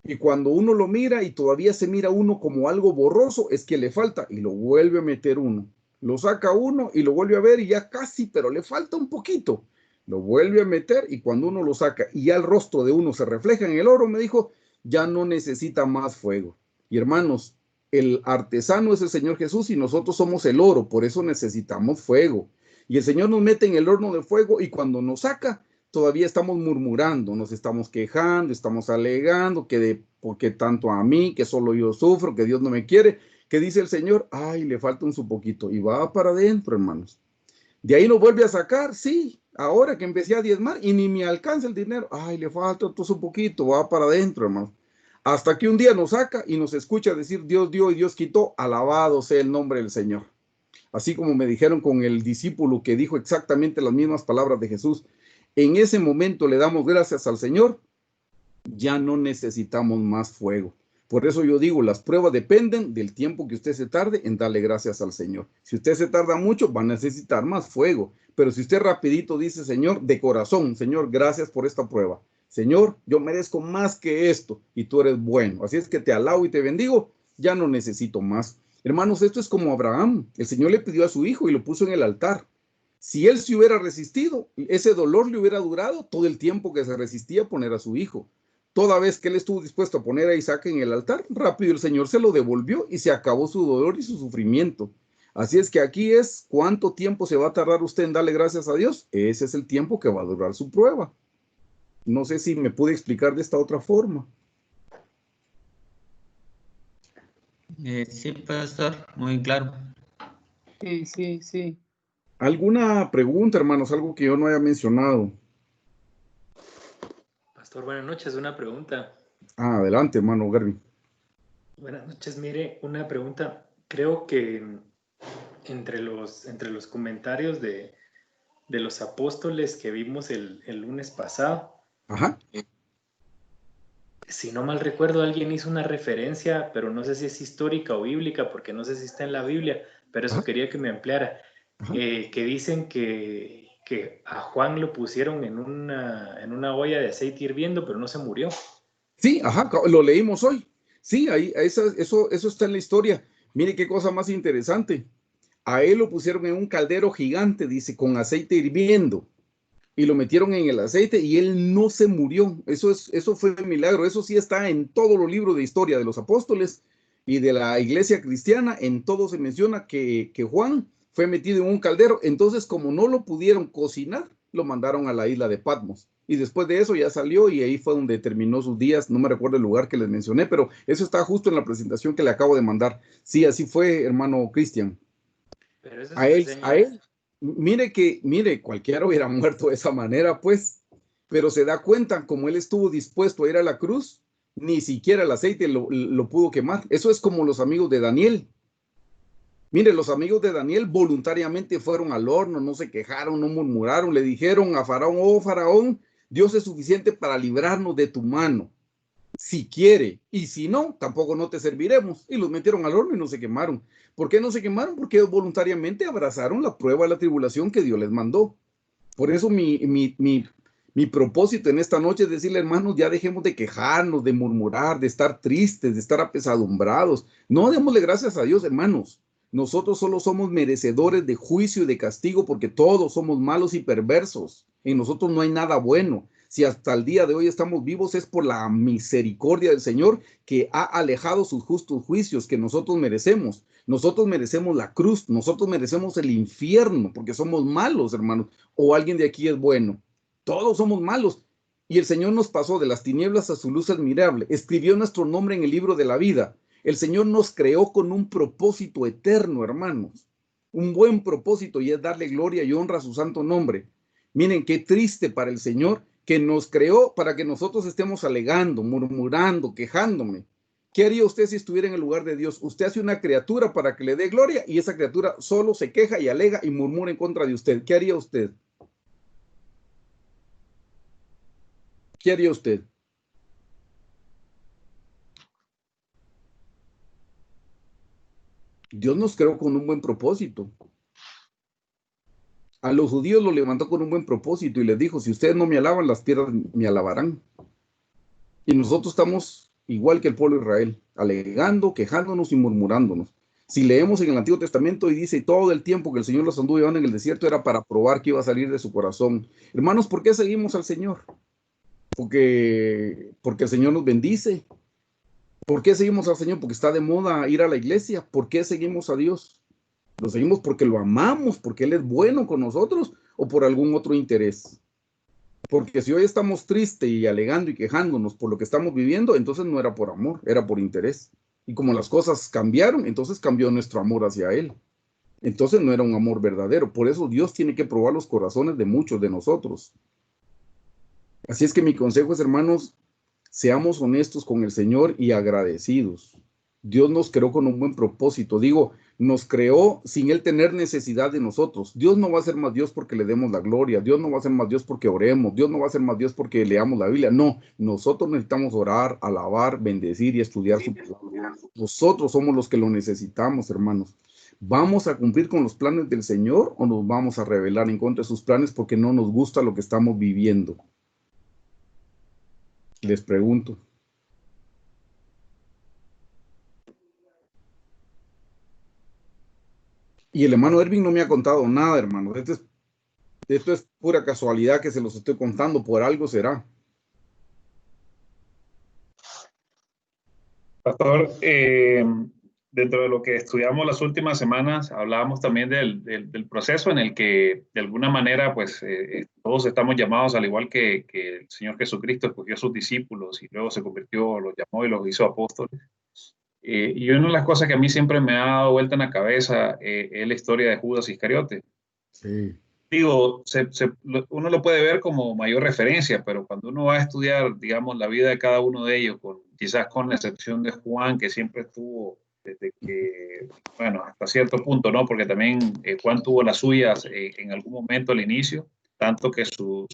Y cuando uno lo mira y todavía se mira uno como algo borroso, es que le falta y lo vuelve a meter uno. Lo saca uno y lo vuelve a ver y ya casi, pero le falta un poquito. Lo vuelve a meter y cuando uno lo saca y ya el rostro de uno se refleja en el oro, me dijo, ya no necesita más fuego. Y hermanos, el artesano es el Señor Jesús y nosotros somos el oro, por eso necesitamos fuego. Y el Señor nos mete en el horno de fuego y cuando nos saca, todavía estamos murmurando, nos estamos quejando, estamos alegando que porque tanto a mí, que solo yo sufro, que Dios no me quiere, que dice el Señor, ay, le falta un su poquito, y va para adentro, hermanos. De ahí lo vuelve a sacar, sí, ahora que empecé a diezmar y ni me alcanza el dinero, ay, le falta todo su poquito, va para adentro, hermanos. Hasta que un día nos saca y nos escucha decir, Dios dio y Dios quitó, alabado sea el nombre del Señor. Así como me dijeron con el discípulo que dijo exactamente las mismas palabras de Jesús, en ese momento le damos gracias al Señor, ya no necesitamos más fuego. Por eso yo digo, las pruebas dependen del tiempo que usted se tarde en darle gracias al Señor. Si usted se tarda mucho, va a necesitar más fuego. Pero si usted rapidito dice, Señor, de corazón, Señor, gracias por esta prueba. Señor, yo merezco más que esto y tú eres bueno. Así es que te alabo y te bendigo, ya no necesito más. Hermanos, esto es como Abraham. El Señor le pidió a su hijo y lo puso en el altar. Si él se hubiera resistido, ese dolor le hubiera durado todo el tiempo que se resistía a poner a su hijo. Toda vez que él estuvo dispuesto a poner a Isaac en el altar, rápido el Señor se lo devolvió y se acabó su dolor y su sufrimiento. Así es que aquí es cuánto tiempo se va a tardar usted en darle gracias a Dios. Ese es el tiempo que va a durar su prueba. No sé si me pude explicar de esta otra forma. Sí, pastor, muy claro. Sí. ¿Alguna pregunta, hermanos? Algo que yo no haya mencionado. Pastor, buenas noches. Una pregunta. Adelante, hermano Garvin. Buenas noches. Mire, una pregunta. Creo que entre los comentarios de los apóstoles que vimos el lunes pasado, Ajá. Si no mal recuerdo, alguien hizo una referencia, pero no sé si es histórica o bíblica, porque no sé si está en la Biblia, pero eso quería que me ampliara. Que dicen que a Juan lo pusieron en una olla de aceite hirviendo, pero no se murió. Sí, lo leímos hoy. Sí, ahí, eso está en la historia. Mire qué cosa más interesante. A él lo pusieron en un caldero gigante, dice, con aceite hirviendo. Y lo metieron en el aceite y él no se murió. Eso fue un milagro. Eso sí está en todos los libros de historia de los apóstoles y de la iglesia cristiana. En todo se menciona que Juan fue metido en un caldero. Entonces, como no lo pudieron cocinar, lo mandaron a la isla de Patmos. Y después de eso ya salió y ahí fue donde terminó sus días. No me recuerdo el lugar que les mencioné, pero eso está justo en la presentación que le acabo de mandar. Sí, así fue, hermano Cristian. Pero eso A él, mire, cualquiera hubiera muerto de esa manera, pues, pero se da cuenta, como él estuvo dispuesto a ir a la cruz, ni siquiera el aceite lo pudo quemar. Eso es como los amigos de Daniel. Mire, los amigos de Daniel voluntariamente fueron al horno, no se quejaron, no murmuraron, le dijeron a Faraón, oh Faraón, Dios es suficiente para librarnos de tu mano, si quiere, y si no, tampoco no te serviremos. Y los metieron al horno y no se quemaron. ¿Por qué no se quemaron? Porque ellos voluntariamente abrazaron la prueba de la tribulación que Dios les mandó. Por eso mi propósito en esta noche es decirle, hermanos, ya dejemos de quejarnos, de murmurar, de estar tristes, de estar apesadumbrados. No, démosle gracias a Dios, hermanos. Nosotros solo somos merecedores de juicio y de castigo porque todos somos malos y perversos. En nosotros no hay nada bueno. Si hasta el día de hoy estamos vivos es por la misericordia del Señor que ha alejado sus justos juicios que nosotros merecemos. Nosotros merecemos la cruz, nosotros merecemos el infierno porque somos malos, hermanos. O alguien de aquí es bueno. Todos somos malos. Y el Señor nos pasó de las tinieblas a su luz admirable. Escribió nuestro nombre en el libro de la vida. El Señor nos creó con un propósito eterno, hermanos. Un buen propósito y es darle gloria y honra a su santo nombre. Miren qué triste para el Señor que nos creó para que nosotros estemos alegando, murmurando, quejándome. ¿Qué haría usted si estuviera en el lugar de Dios? Usted hace una criatura para que le dé gloria y esa criatura solo se queja y alega y murmura en contra de usted. ¿Qué haría usted? ¿qué haría usted? Dios nos creó con un buen propósito. A los judíos lo levantó con un buen propósito y les dijo, si ustedes no me alaban, las piedras me alabarán. Y nosotros estamos igual que el pueblo de Israel, alegando, quejándonos y murmurándonos. Si leemos en el Antiguo Testamento y dice todo el tiempo que el Señor los anduvo llevando en el desierto era para probar que iba a salir de su corazón. Hermanos, ¿por qué seguimos al Señor? Porque el Señor nos bendice. ¿Por qué seguimos al Señor? Porque está de moda ir a la iglesia. ¿Por qué seguimos a Dios? ¿Lo seguimos porque lo amamos, porque Él es bueno con nosotros o por algún otro interés? Porque si hoy estamos tristes y alegando y quejándonos por lo que estamos viviendo, entonces no era por amor, era por interés. Y como las cosas cambiaron, entonces cambió nuestro amor hacia Él. Entonces no era un amor verdadero. Por eso Dios tiene que probar los corazones de muchos de nosotros. Así es que mi consejo es, hermanos, seamos honestos con el Señor y agradecidos. Dios nos creó con un buen propósito. Digo, nos creó sin Él tener necesidad de nosotros. Dios no va a ser más Dios porque le demos la gloria. Dios no va a ser más Dios porque oremos. Dios no va a ser más Dios porque leamos la Biblia. No, nosotros necesitamos orar, alabar, bendecir y estudiar su palabra. Nosotros somos los que lo necesitamos, hermanos. ¿Vamos a cumplir con los planes del Señor o nos vamos a rebelar en contra de sus planes porque no nos gusta lo que estamos viviendo? Les pregunto. Y el hermano Ervin no me ha contado nada, hermano. Esto es pura casualidad que se los estoy contando, por algo será. Pastor, dentro de lo que estudiamos las últimas semanas, hablábamos también del proceso en el que, de alguna manera, pues todos estamos llamados, al igual que el Señor Jesucristo escogió a sus discípulos y luego se convirtió, los llamó y los hizo apóstoles. Y una de las cosas que a mí siempre me ha dado vuelta en la cabeza es la historia de Judas Iscariote. Sí. Digo, uno lo puede ver como mayor referencia, pero cuando uno va a estudiar, digamos, la vida de cada uno de ellos, quizás con la excepción de Juan, que siempre estuvo desde que, bueno, hasta cierto punto, ¿no? Porque también Juan tuvo las suyas en algún momento al inicio, tanto que su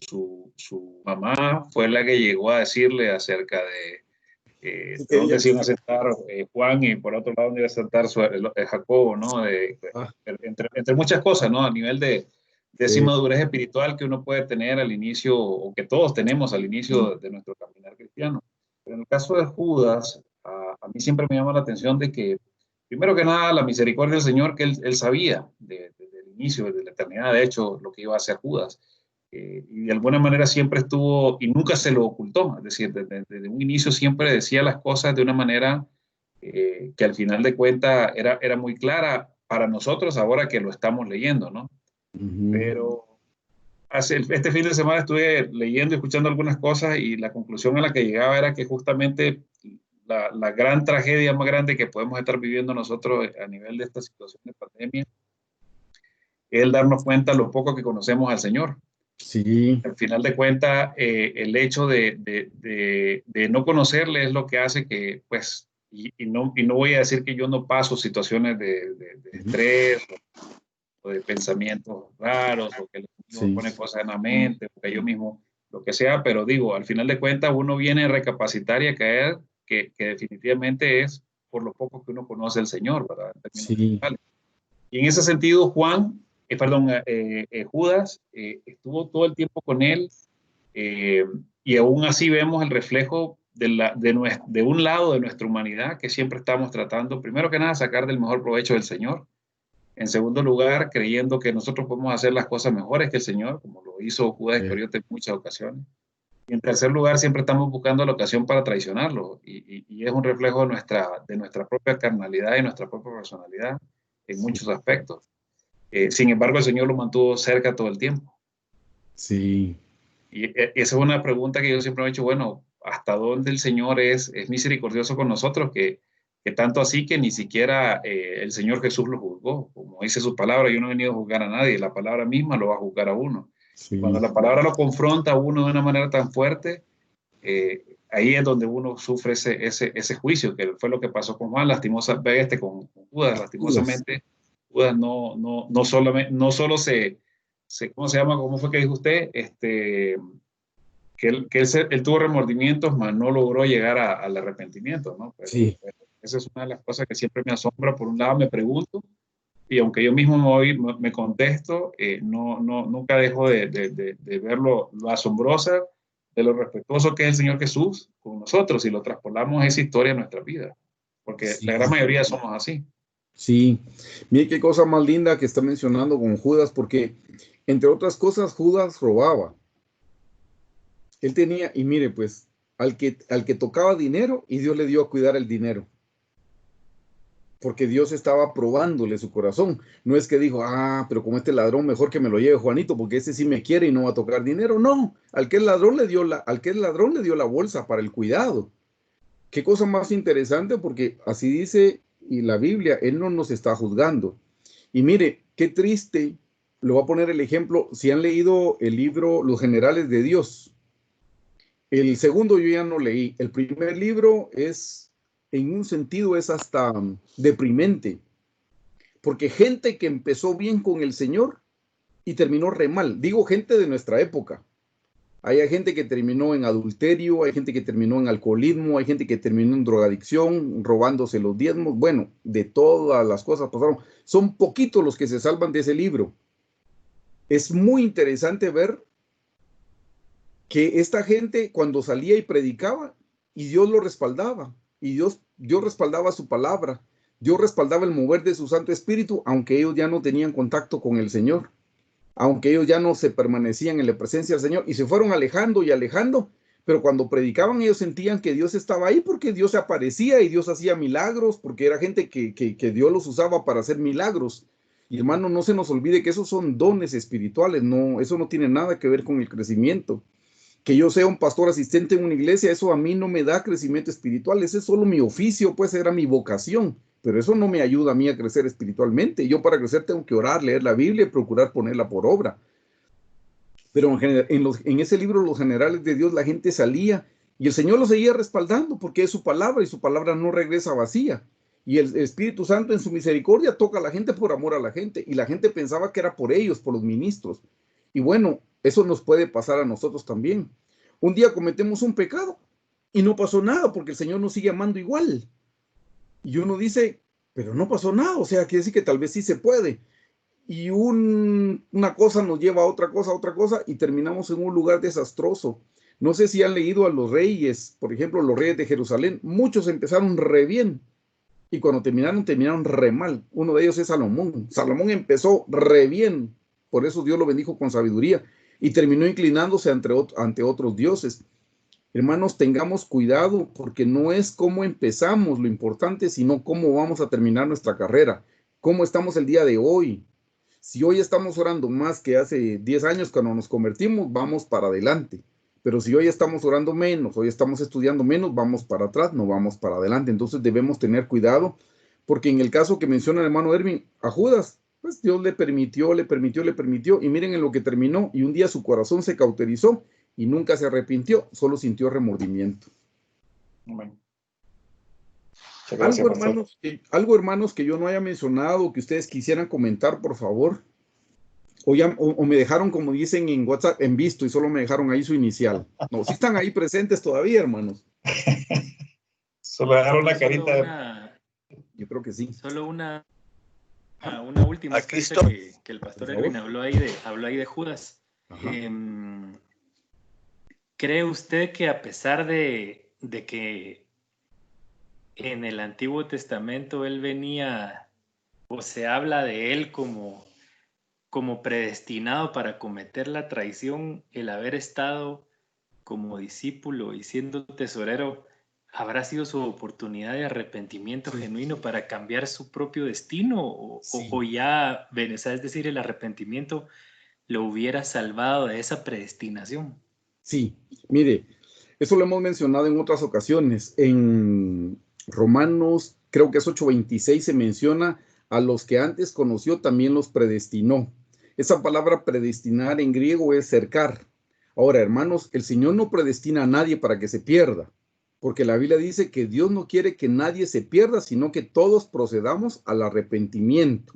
mamá fue la que llegó a decirle acerca de dónde se iba a sentar Juan y por otro lado dónde iba a sentar Jacobo, ¿no? Entre muchas cosas, ¿no? A nivel de esa madurez espiritual que uno puede tener al inicio, o que todos tenemos al inicio de nuestro caminar cristiano. Pero en el caso de Judas, a mí siempre me llama la atención de que, primero que nada, la misericordia del Señor, que él sabía desde el inicio, desde la eternidad, de hecho, lo que iba a hacer Judas. Y de alguna manera siempre estuvo, y nunca se lo ocultó, es decir, desde un inicio siempre decía las cosas de una manera que al final de cuentas era muy clara para nosotros ahora que lo estamos leyendo, ¿no? Pero este fin de semana estuve leyendo y escuchando algunas cosas y la conclusión a la que llegaba era que justamente la gran tragedia más grande que podemos estar viviendo nosotros a nivel de esta situación de pandemia es el darnos cuenta lo poco que conocemos al Señor. Sí. Al final de cuentas, el hecho de no conocerle es lo que hace que, pues, y no voy a decir que yo no paso situaciones de estrés o de pensamientos raros, o que me pone cosas en la mente, o que yo mismo, lo que sea, pero digo, al final de cuentas uno viene a recapacitar y a caer que definitivamente es por lo poco que uno conoce al Señor, ¿verdad? Sí. Y en ese sentido, Judas estuvo todo el tiempo con él y aún así vemos el reflejo de un lado de nuestra humanidad que siempre estamos tratando, primero que nada, sacar del mejor provecho del Señor. En segundo lugar, creyendo que nosotros podemos hacer las cosas mejores que el Señor, como lo hizo Judas Iscariote en muchas ocasiones. Y en tercer lugar, siempre estamos buscando la ocasión para traicionarlo. Y es un reflejo de nuestra propia carnalidad y nuestra propia personalidad en muchos aspectos. Sin embargo, el Señor lo mantuvo cerca todo el tiempo. Sí. Y esa es una pregunta que yo siempre me he hecho, bueno, ¿hasta dónde el Señor es misericordioso con nosotros? Que tanto así que ni siquiera el Señor Jesús lo juzgó. Como dice su palabra, yo no he venido a juzgar a nadie, la palabra misma lo va a juzgar a uno. Sí. Cuando la palabra lo confronta a uno de una manera tan fuerte, ahí es donde uno sufre ese juicio, que fue lo que pasó con Juan, con Judas, lastimosamente. Judas no solo se ¿cómo se llama? ¿Cómo fue que dijo usted? él tuvo remordimientos, mas no logró llegar al arrepentimiento, ¿no? Pero, Sí. pero esa es una de las cosas que siempre me asombra. Por un lado me pregunto, y aunque yo mismo me contesto, nunca dejo de ver lo asombrosa, de lo respetuoso que es el Señor Jesús con nosotros, y lo traspolamos esa historia a nuestra vida, porque Sí. la gran mayoría somos así. Sí, mire qué cosa más linda que está mencionando con Judas, porque entre otras cosas Judas robaba. Él tenía, y mire pues, al que tocaba dinero, y Dios le dio a cuidar el dinero, porque Dios estaba probándole su corazón. No es que dijo, pero como este ladrón, mejor que me lo lleve Juanito, porque ese sí me quiere y no va a tocar dinero. No, al que el ladrón le dio la bolsa para el cuidado. Qué cosa más interesante, porque así dice y la Biblia, Él no nos está juzgando. Y mire, qué triste, le voy a poner el ejemplo, si han leído el libro Los Generales de Dios. El segundo yo ya no leí. El primer libro es, en un sentido, es hasta deprimente, porque gente que empezó bien con el Señor y terminó re mal. Digo, gente de nuestra época. Hay gente que terminó en adulterio, hay gente que terminó en alcoholismo, hay gente que terminó en drogadicción, robándose los diezmos. Bueno, de todas las cosas pasaron. Son poquitos los que se salvan de ese libro. Es muy interesante ver que esta gente cuando salía y predicaba, y Dios lo respaldaba, y Dios respaldaba su palabra, Dios respaldaba el mover de su Santo Espíritu, aunque ellos ya no tenían contacto con el Señor, aunque ellos ya no se permanecían en la presencia del Señor, y se fueron alejando y alejando, pero cuando predicaban ellos sentían que Dios estaba ahí, porque Dios se aparecía y Dios hacía milagros, porque era gente que Dios los usaba para hacer milagros. Y hermano, no se nos olvide que esos son dones espirituales, no, eso no tiene nada que ver con el crecimiento. Que yo sea un pastor asistente en una iglesia, eso a mí no me da crecimiento espiritual, ese es solo mi oficio, pues era mi vocación, pero eso no me ayuda a mí a crecer espiritualmente. Yo para crecer tengo que orar, leer la Biblia y procurar ponerla por obra. Pero en ese libro, Los Generales de Dios, la gente salía y el Señor lo seguía respaldando porque es su palabra y su palabra no regresa vacía. Y el Espíritu Santo en su misericordia toca a la gente por amor a la gente, y la gente pensaba que era por ellos, por los ministros. Y bueno, eso nos puede pasar a nosotros también. Un día cometemos un pecado y no pasó nada porque el Señor nos sigue amando igual. Y uno dice, pero no pasó nada, o sea, quiere decir que tal vez sí se puede. Y una cosa nos lleva a otra cosa, y terminamos en un lugar desastroso. No sé si han leído a los reyes, por ejemplo, los reyes de Jerusalén. Muchos empezaron re bien, y cuando terminaron re mal. Uno de ellos es Salomón. Salomón empezó re bien, por eso Dios lo bendijo con sabiduría, y terminó inclinándose ante otros dioses. Hermanos, tengamos cuidado, porque no es cómo empezamos lo importante, sino cómo vamos a terminar nuestra carrera, cómo estamos el día de hoy. Si hoy estamos orando más que hace 10 años cuando nos convertimos, vamos para adelante. Pero si hoy estamos orando menos, hoy estamos estudiando menos, vamos para atrás, no vamos para adelante. Entonces debemos tener cuidado, porque en el caso que menciona el hermano Erwin, a Judas, pues Dios le permitió, y miren en lo que terminó, y un día su corazón se cauterizó y nunca se arrepintió, solo sintió remordimiento. Bueno. Algo, hermanos, que yo no haya mencionado, que ustedes quisieran comentar, por favor. O me dejaron, como dicen en WhatsApp, en visto, y solo me dejaron ahí su inicial. No, sí están ahí presentes todavía, hermanos. Solo dejaron la carita. Yo creo que sí. Solo una última cosa que el pastor Erwin habló ahí de Judas. ¿Cree usted que a pesar de que en el Antiguo Testamento él venía, o se habla de él como predestinado para cometer la traición, el haber estado como discípulo y siendo tesorero, habrá sido su oportunidad de arrepentimiento genuino para cambiar su propio destino? O ya, es decir, el arrepentimiento lo hubiera salvado de esa predestinación? Sí, mire, eso lo hemos mencionado en otras ocasiones. En Romanos, creo que es 8:26, se menciona: a los que antes conoció también los predestinó. Esa palabra predestinar en griego es cercar. Ahora, hermanos, el Señor no predestina a nadie para que se pierda, porque la Biblia dice que Dios no quiere que nadie se pierda, sino que todos procedamos al arrepentimiento.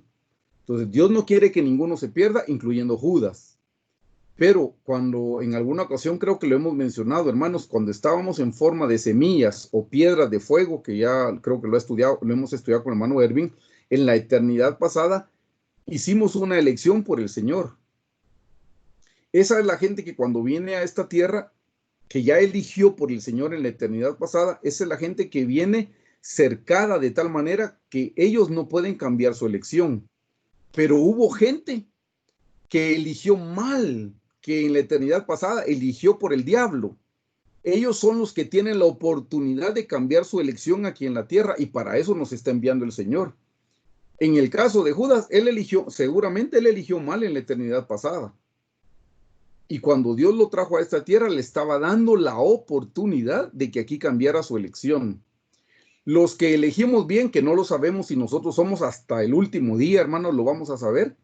Entonces, Dios no quiere que ninguno se pierda, incluyendo Judas. Pero cuando en alguna ocasión creo que lo hemos mencionado, hermanos, cuando estábamos en forma de semillas o piedras de fuego, que ya creo que lo hemos estudiado con el hermano Erwin, en la eternidad pasada, hicimos una elección por el Señor. Esa es la gente que cuando viene a esta tierra, que ya eligió por el Señor en la eternidad pasada, esa es la gente que viene cercada de tal manera que ellos no pueden cambiar su elección. Pero hubo gente que eligió mal, que en la eternidad pasada eligió por el diablo. Ellos son los que tienen la oportunidad de cambiar su elección aquí en la tierra, y para eso nos está enviando el Señor. En el caso de Judas, seguramente él eligió mal en la eternidad pasada. Y cuando Dios lo trajo a esta tierra, le estaba dando la oportunidad de que aquí cambiara su elección. Los que elegimos bien, que no lo sabemos si nosotros somos hasta el último día, hermanos, lo vamos a saber.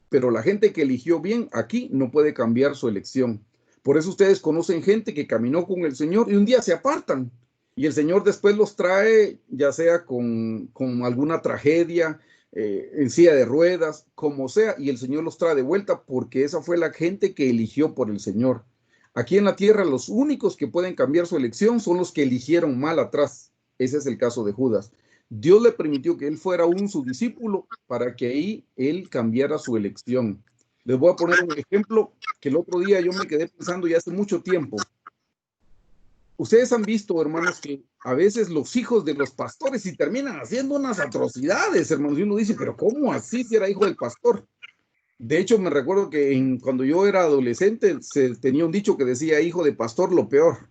Pero la gente que eligió bien aquí no puede cambiar su elección. Por eso ustedes conocen gente que caminó con el Señor y un día se apartan. Y el Señor después los trae, ya sea con alguna tragedia, en silla de ruedas, como sea, y el Señor los trae de vuelta porque esa fue la gente que eligió por el Señor. Aquí en la tierra los únicos que pueden cambiar su elección son los que eligieron mal atrás. Ese es el caso de Judas. Dios le permitió que él fuera su discípulo para que ahí él cambiara su elección. Les voy a poner un ejemplo que el otro día yo me quedé pensando ya hace mucho tiempo. Ustedes han visto, hermanos, que a veces los hijos de los pastores y terminan haciendo unas atrocidades, hermanos, y uno dice, pero ¿cómo así si era hijo del pastor? De hecho, me recuerdo que cuando yo era adolescente se tenía un dicho que decía hijo de pastor lo peor,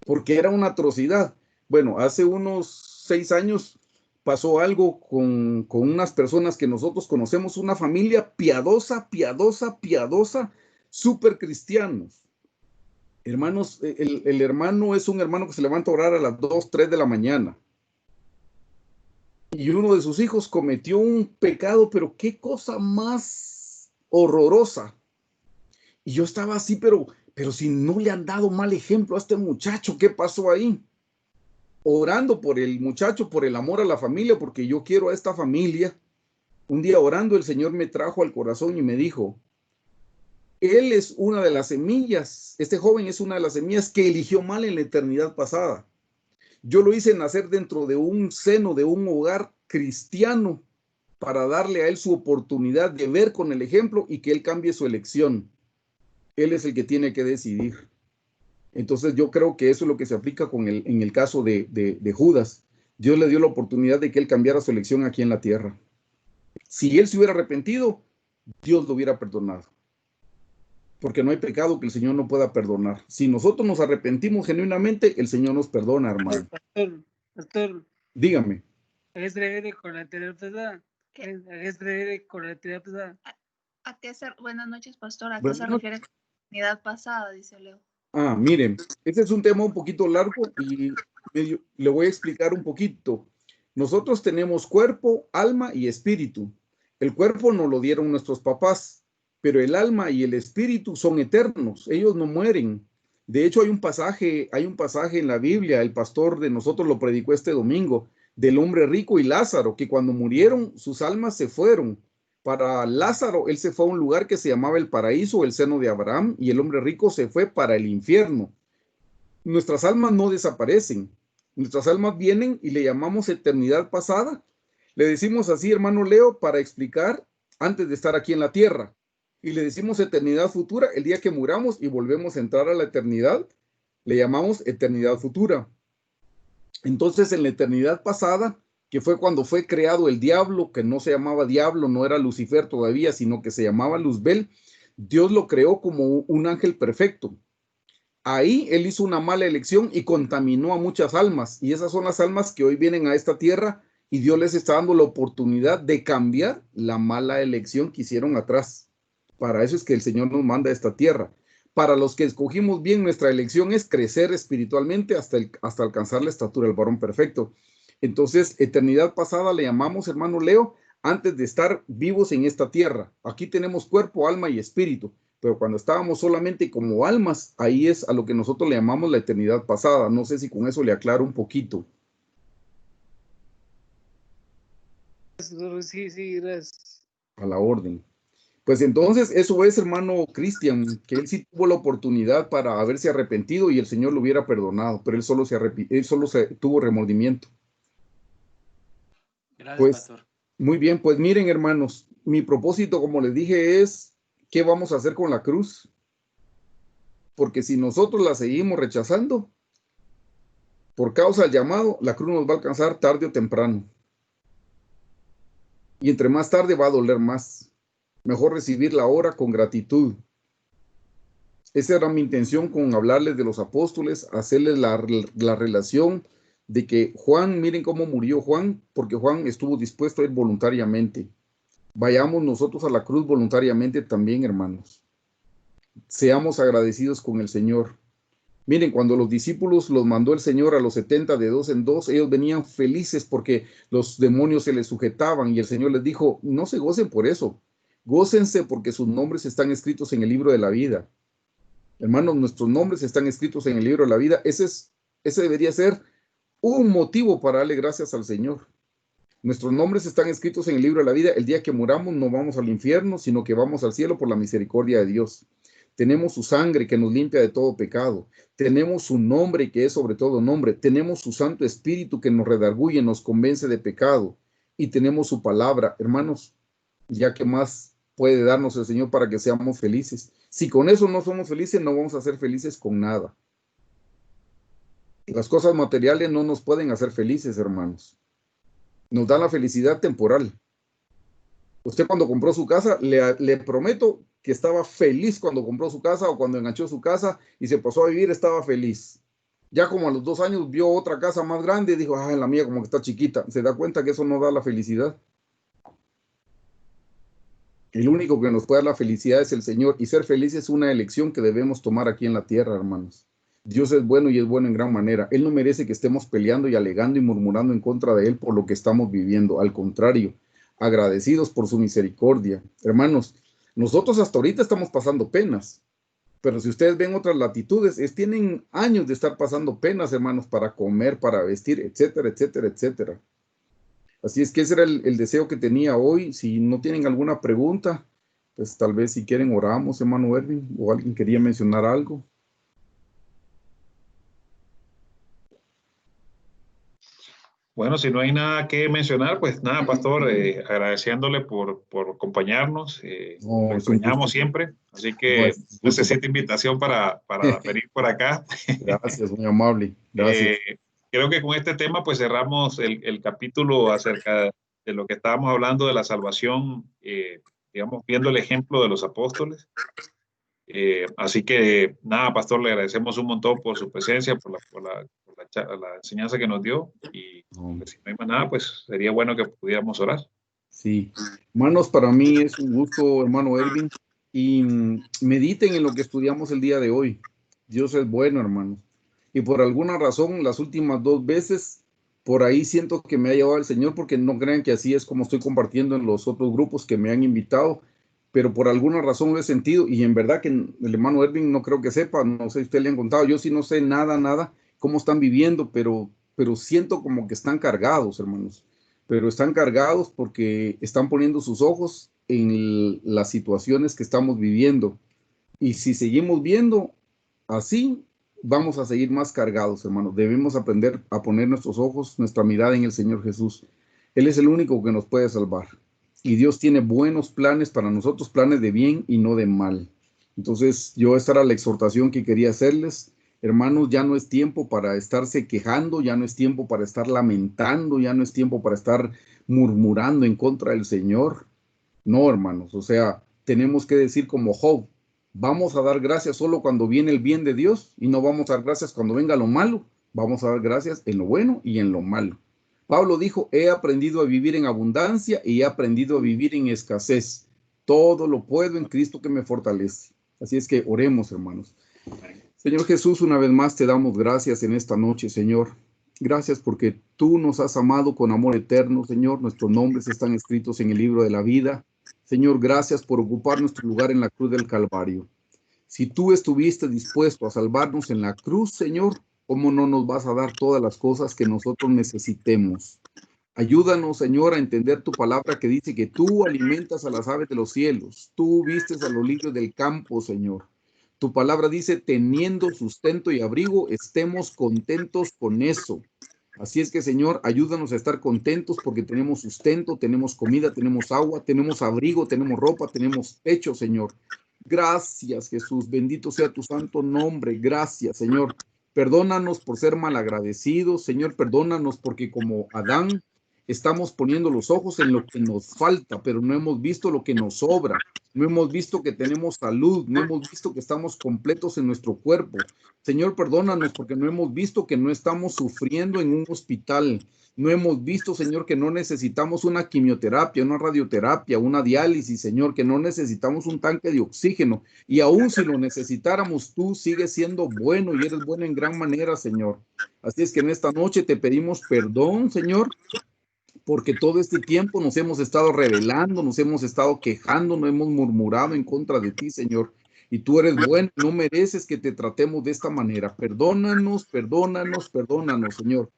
porque era una atrocidad. Bueno, hace unos 6 años pasó algo con unas personas que nosotros conocemos, una familia piadosa, súper cristianos. Hermanos, el hermano es un hermano que se levanta a orar a las 2, 3 de la mañana. Y uno de sus hijos cometió un pecado, pero qué cosa más horrorosa. Y yo estaba así, pero si no le han dado mal ejemplo a este muchacho, ¿qué pasó ahí? Orando por el muchacho, por el amor a la familia, porque yo quiero a esta familia. Un día orando, el Señor me trajo al corazón y me dijo, él es una de las semillas, este joven es una de las semillas que eligió mal en la eternidad pasada. Yo lo hice nacer dentro de un seno, de un hogar cristiano, para darle a él su oportunidad de ver con el ejemplo y que él cambie su elección. Él es el que tiene que decidir. Entonces yo creo que eso es lo que se aplica en el caso de Judas. Dios le dio la oportunidad de que él cambiara su elección aquí en la tierra. Si él se hubiera arrepentido, Dios lo hubiera perdonado. Porque no hay pecado que el Señor no pueda perdonar. Si nosotros nos arrepentimos genuinamente, el Señor nos perdona, hermano. Pastor, dígame. ¿Es reír con la eternidad pasada? ¿Es reír con la eternidad pasada? ¿A qué buenas noches, pastor? ¿A qué se refiere con la eternidad pasada? Dice Leo. Miren, este es un tema un poquito largo y le voy a explicar un poquito. Nosotros tenemos cuerpo, alma y espíritu. El cuerpo nos lo dieron nuestros papás, pero el alma y el espíritu son eternos, ellos no mueren. De hecho, hay un pasaje en la Biblia, el pastor de nosotros lo predicó este domingo, del hombre rico y Lázaro, que cuando murieron, sus almas se fueron. Para Lázaro, él se fue a un lugar que se llamaba el paraíso, el seno de Abraham, y el hombre rico se fue para el infierno. Nuestras almas no desaparecen, nuestras almas vienen y le llamamos eternidad pasada. Le decimos así, hermano Leo, para explicar antes de estar aquí en la tierra. Y le decimos eternidad futura el día que muramos y volvemos a entrar a la eternidad. Le llamamos eternidad futura. Entonces, en la eternidad pasada, que fue cuando fue creado el diablo, que no se llamaba diablo, no era Lucifer todavía, sino que se llamaba Luzbel, Dios lo creó como un ángel perfecto. Ahí él hizo una mala elección y contaminó a muchas almas, y esas son las almas que hoy vienen a esta tierra y Dios les está dando la oportunidad de cambiar la mala elección que hicieron atrás. Para eso es que el Señor nos manda a esta tierra. Para los que escogimos bien, nuestra elección es crecer espiritualmente hasta alcanzar la estatura del varón perfecto. Entonces, eternidad pasada le llamamos, hermano Leo, antes de estar vivos en esta tierra. Aquí tenemos cuerpo, alma y espíritu, pero cuando estábamos solamente como almas, ahí es a lo que nosotros le llamamos la eternidad pasada. No sé si con eso le aclaro un poquito. Sí, gracias. A la orden. Pues entonces eso es, hermano Cristian, que él sí tuvo la oportunidad para haberse arrepentido y el Señor lo hubiera perdonado, pero él solo tuvo remordimiento. Gracias, Pues pastor. muy bien, pues miren, hermanos, mi propósito, como les dije, es ¿qué vamos a hacer con la cruz? Porque si nosotros la seguimos rechazando, por causa del llamado, la cruz nos va a alcanzar tarde o temprano. Y entre más tarde va a doler más. Mejor recibirla ahora con gratitud. Esa era mi intención con hablarles de los apóstoles, hacerles la relación de que Juan, miren cómo murió Juan, porque Juan estuvo dispuesto a ir voluntariamente. Vayamos nosotros a la cruz voluntariamente también, hermanos. Seamos agradecidos con el Señor. Miren, cuando los discípulos los mandó el Señor a los 70 de 2 en 2, ellos venían felices porque los demonios se les sujetaban y el Señor les dijo, no se gocen por eso, gócense porque sus nombres están escritos en el libro de la vida. Hermanos, nuestros nombres están escritos en el libro de la vida. Ese debería ser un motivo para darle gracias al Señor. Nuestros nombres están escritos en el libro de la vida. El día que muramos no vamos al infierno, sino que vamos al cielo por la misericordia de Dios. Tenemos su sangre que nos limpia de todo pecado. Tenemos su nombre que es sobre todo nombre. Tenemos su Santo Espíritu que nos redarguye, nos convence de pecado. Y tenemos su palabra. Hermanos, ya que más puede darnos el Señor para que seamos felices. Si con eso no somos felices, no vamos a ser felices con nada. Las cosas materiales no nos pueden hacer felices, hermanos. Nos da la felicidad temporal. Usted cuando compró su casa, le prometo que estaba feliz cuando compró su casa o cuando enganchó su casa y se pasó a vivir, estaba feliz. Ya como a los 2 años vio otra casa más grande y dijo, ah, la mía como que está chiquita. Se da cuenta que eso no da la felicidad. El único que nos puede dar la felicidad es el Señor, y ser feliz es una elección que debemos tomar aquí en la tierra, hermanos. Dios es bueno y es bueno en gran manera. Él no merece que estemos peleando y alegando y murmurando en contra de Él por lo que estamos viviendo. Al contrario, agradecidos por su misericordia. Hermanos, nosotros hasta ahorita estamos pasando penas, pero si ustedes ven otras latitudes, tienen años de estar pasando penas, hermanos, para comer, para vestir, etcétera, etcétera, etcétera. Así es que ese era el deseo que tenía hoy. Si no tienen alguna pregunta, pues tal vez si quieren oramos, hermano Erwin, o alguien quería mencionar algo. Bueno, si no hay nada que mencionar, pues nada, pastor, agradeciéndole por acompañarnos. No, Lo es un extrañamos gusto. siempre, así No, que es un gusto. necesita invitación para venir por acá. Gracias, muy amable. Gracias. Creo que con este tema pues cerramos el capítulo acerca de lo que estábamos hablando de la salvación, digamos, viendo el ejemplo de los apóstoles. Así que nada, pastor, le agradecemos un montón por su presencia, por la enseñanza que nos dio, y pues, si no hay más nada, pues sería bueno que pudiéramos orar. Sí, hermanos, para mí es un gusto, hermano Erwin, y mediten en lo que estudiamos el día de hoy. Dios es bueno, hermanos. Y por alguna razón, las últimas 2 veces, por ahí siento que me ha llevado el Señor, porque no crean que así es como estoy compartiendo en los otros grupos que me han invitado, pero por alguna razón lo he sentido, y en verdad que el hermano Erwin no creo que sepa, no sé si usted le han contado, yo sí no sé nada, cómo están viviendo, pero siento como que están cargados, hermanos. Pero están cargados porque están poniendo sus ojos en las situaciones que estamos viviendo. Y si seguimos viendo así, vamos a seguir más cargados, hermanos. Debemos aprender a poner nuestros ojos, nuestra mirada en el Señor Jesús. Él es el único que nos puede salvar. Y Dios tiene buenos planes para nosotros, planes de bien y no de mal. Entonces, esta era la exhortación que quería hacerles. Hermanos, ya no es tiempo para estarse quejando, ya no es tiempo para estar lamentando, ya no es tiempo para estar murmurando en contra del Señor. No, hermanos, o sea, tenemos que decir como Job, vamos a dar gracias solo cuando viene el bien de Dios y no vamos a dar gracias cuando venga lo malo. Vamos a dar gracias en lo bueno y en lo malo. Pablo dijo, he aprendido a vivir en abundancia y he aprendido a vivir en escasez. Todo lo puedo en Cristo que me fortalece. Así es que oremos, hermanos. Señor Jesús, una vez más te damos gracias en esta noche, Señor. Gracias porque tú nos has amado con amor eterno, Señor. Nuestros nombres están escritos en el libro de la vida. Señor, gracias por ocupar nuestro lugar en la cruz del Calvario. Si tú estuviste dispuesto a salvarnos en la cruz, Señor, ¿cómo no nos vas a dar todas las cosas que nosotros necesitemos? Ayúdanos, Señor, a entender tu palabra que dice que tú alimentas a las aves de los cielos, tú vistes a los lirios del campo, Señor. Tu palabra dice, teniendo sustento y abrigo, estemos contentos con eso. Así es que, Señor, ayúdanos a estar contentos porque tenemos sustento, tenemos comida, tenemos agua, tenemos abrigo, tenemos ropa, tenemos techo, Señor. Gracias, Jesús. Bendito sea tu santo nombre. Gracias, Señor. Perdónanos por ser malagradecidos, Señor. Perdónanos porque como Adán estamos poniendo los ojos en lo que nos falta, pero no hemos visto lo que nos sobra. No hemos visto que tenemos salud, no hemos visto que estamos completos en nuestro cuerpo. Señor, perdónanos porque no hemos visto que no estamos sufriendo en un hospital. No hemos visto, Señor, que no necesitamos una quimioterapia, una radioterapia, una diálisis, Señor, que no necesitamos un tanque de oxígeno. Y aún si lo necesitáramos, tú sigues siendo bueno y eres bueno en gran manera, Señor. Así es que en esta noche te pedimos perdón, Señor, porque todo este tiempo nos hemos estado rebelando, nos hemos estado quejando, no hemos murmurado en contra de ti, Señor. Y tú eres bueno, no mereces que te tratemos de esta manera. Perdónanos, perdónanos, perdónanos, Señor.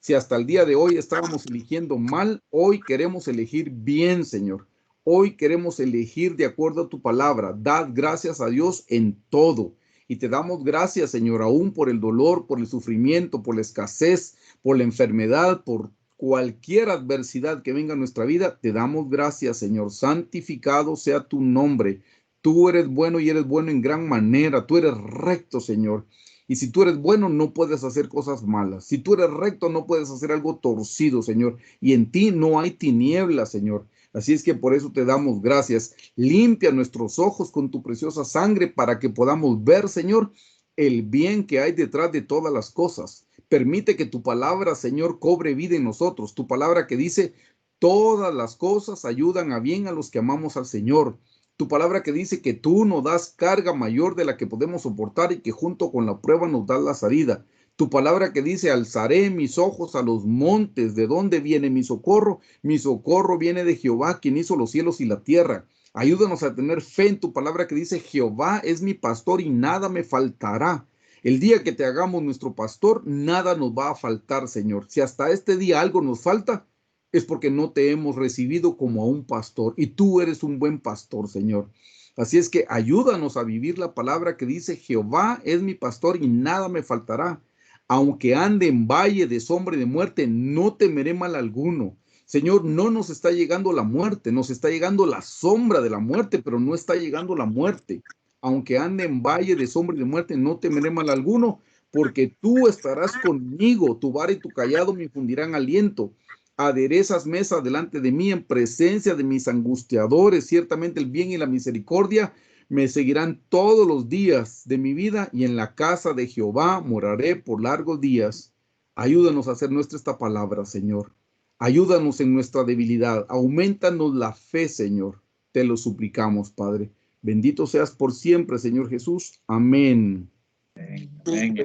Si hasta el día de hoy estábamos eligiendo mal, hoy queremos elegir bien, Señor. Hoy queremos elegir de acuerdo a tu palabra. Dad gracias a Dios en todo. Y te damos gracias, Señor, aún por el dolor, por el sufrimiento, por la escasez, por la enfermedad, por cualquier adversidad que venga a nuestra vida. Te damos gracias, Señor. Santificado sea tu nombre. Tú eres bueno y eres bueno en gran manera. Tú eres recto, Señor. Y si tú eres bueno, no puedes hacer cosas malas. Si tú eres recto, no puedes hacer algo torcido, Señor. Y en ti no hay tinieblas, Señor. Así es que por eso te damos gracias. Limpia nuestros ojos con tu preciosa sangre para que podamos ver, Señor, el bien que hay detrás de todas las cosas. Permite que tu palabra, Señor, cobre vida en nosotros. Tu palabra que dice, todas las cosas ayudan a bien a los que amamos al Señor. Tu palabra que dice que tú nos das carga mayor de la que podemos soportar y que junto con la prueba nos das la salida. Tu palabra que dice, alzaré mis ojos a los montes. ¿De dónde viene mi socorro? Mi socorro viene de Jehová, quien hizo los cielos y la tierra. Ayúdanos a tener fe en tu palabra que dice, Jehová es mi pastor y nada me faltará. El día que te hagamos nuestro pastor, nada nos va a faltar, Señor. Si hasta este día algo nos falta, es porque no te hemos recibido como a un pastor. Y tú eres un buen pastor, Señor. Así es que ayúdanos a vivir la palabra que dice, Jehová es mi pastor y nada me faltará. Aunque ande en valle de sombra y de muerte, no temeré mal alguno. Señor, no nos está llegando la muerte, nos está llegando la sombra de la muerte, pero no está llegando la muerte. Aunque ande en valle de sombra y de muerte, no temeré mal alguno, porque tú estarás conmigo, tu vara y tu callado me infundirán aliento. Aderezas mesa delante de mí en presencia de mis angustiadores. Ciertamente el bien y la misericordia me seguirán todos los días de mi vida, y en la casa de Jehová moraré por largos días. Ayúdanos a hacer nuestra esta palabra, Señor. Ayúdanos en nuestra debilidad. Aumentanos la fe, Señor. Te lo suplicamos, Padre. Bendito seas por siempre, Señor Jesús. Amén. Amén.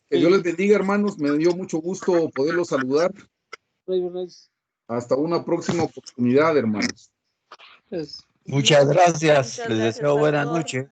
Que Dios les bendiga, hermanos. Me dio mucho gusto poderlos saludar. Hasta una próxima oportunidad, hermanos. Muchas gracias. Les deseo buena noche.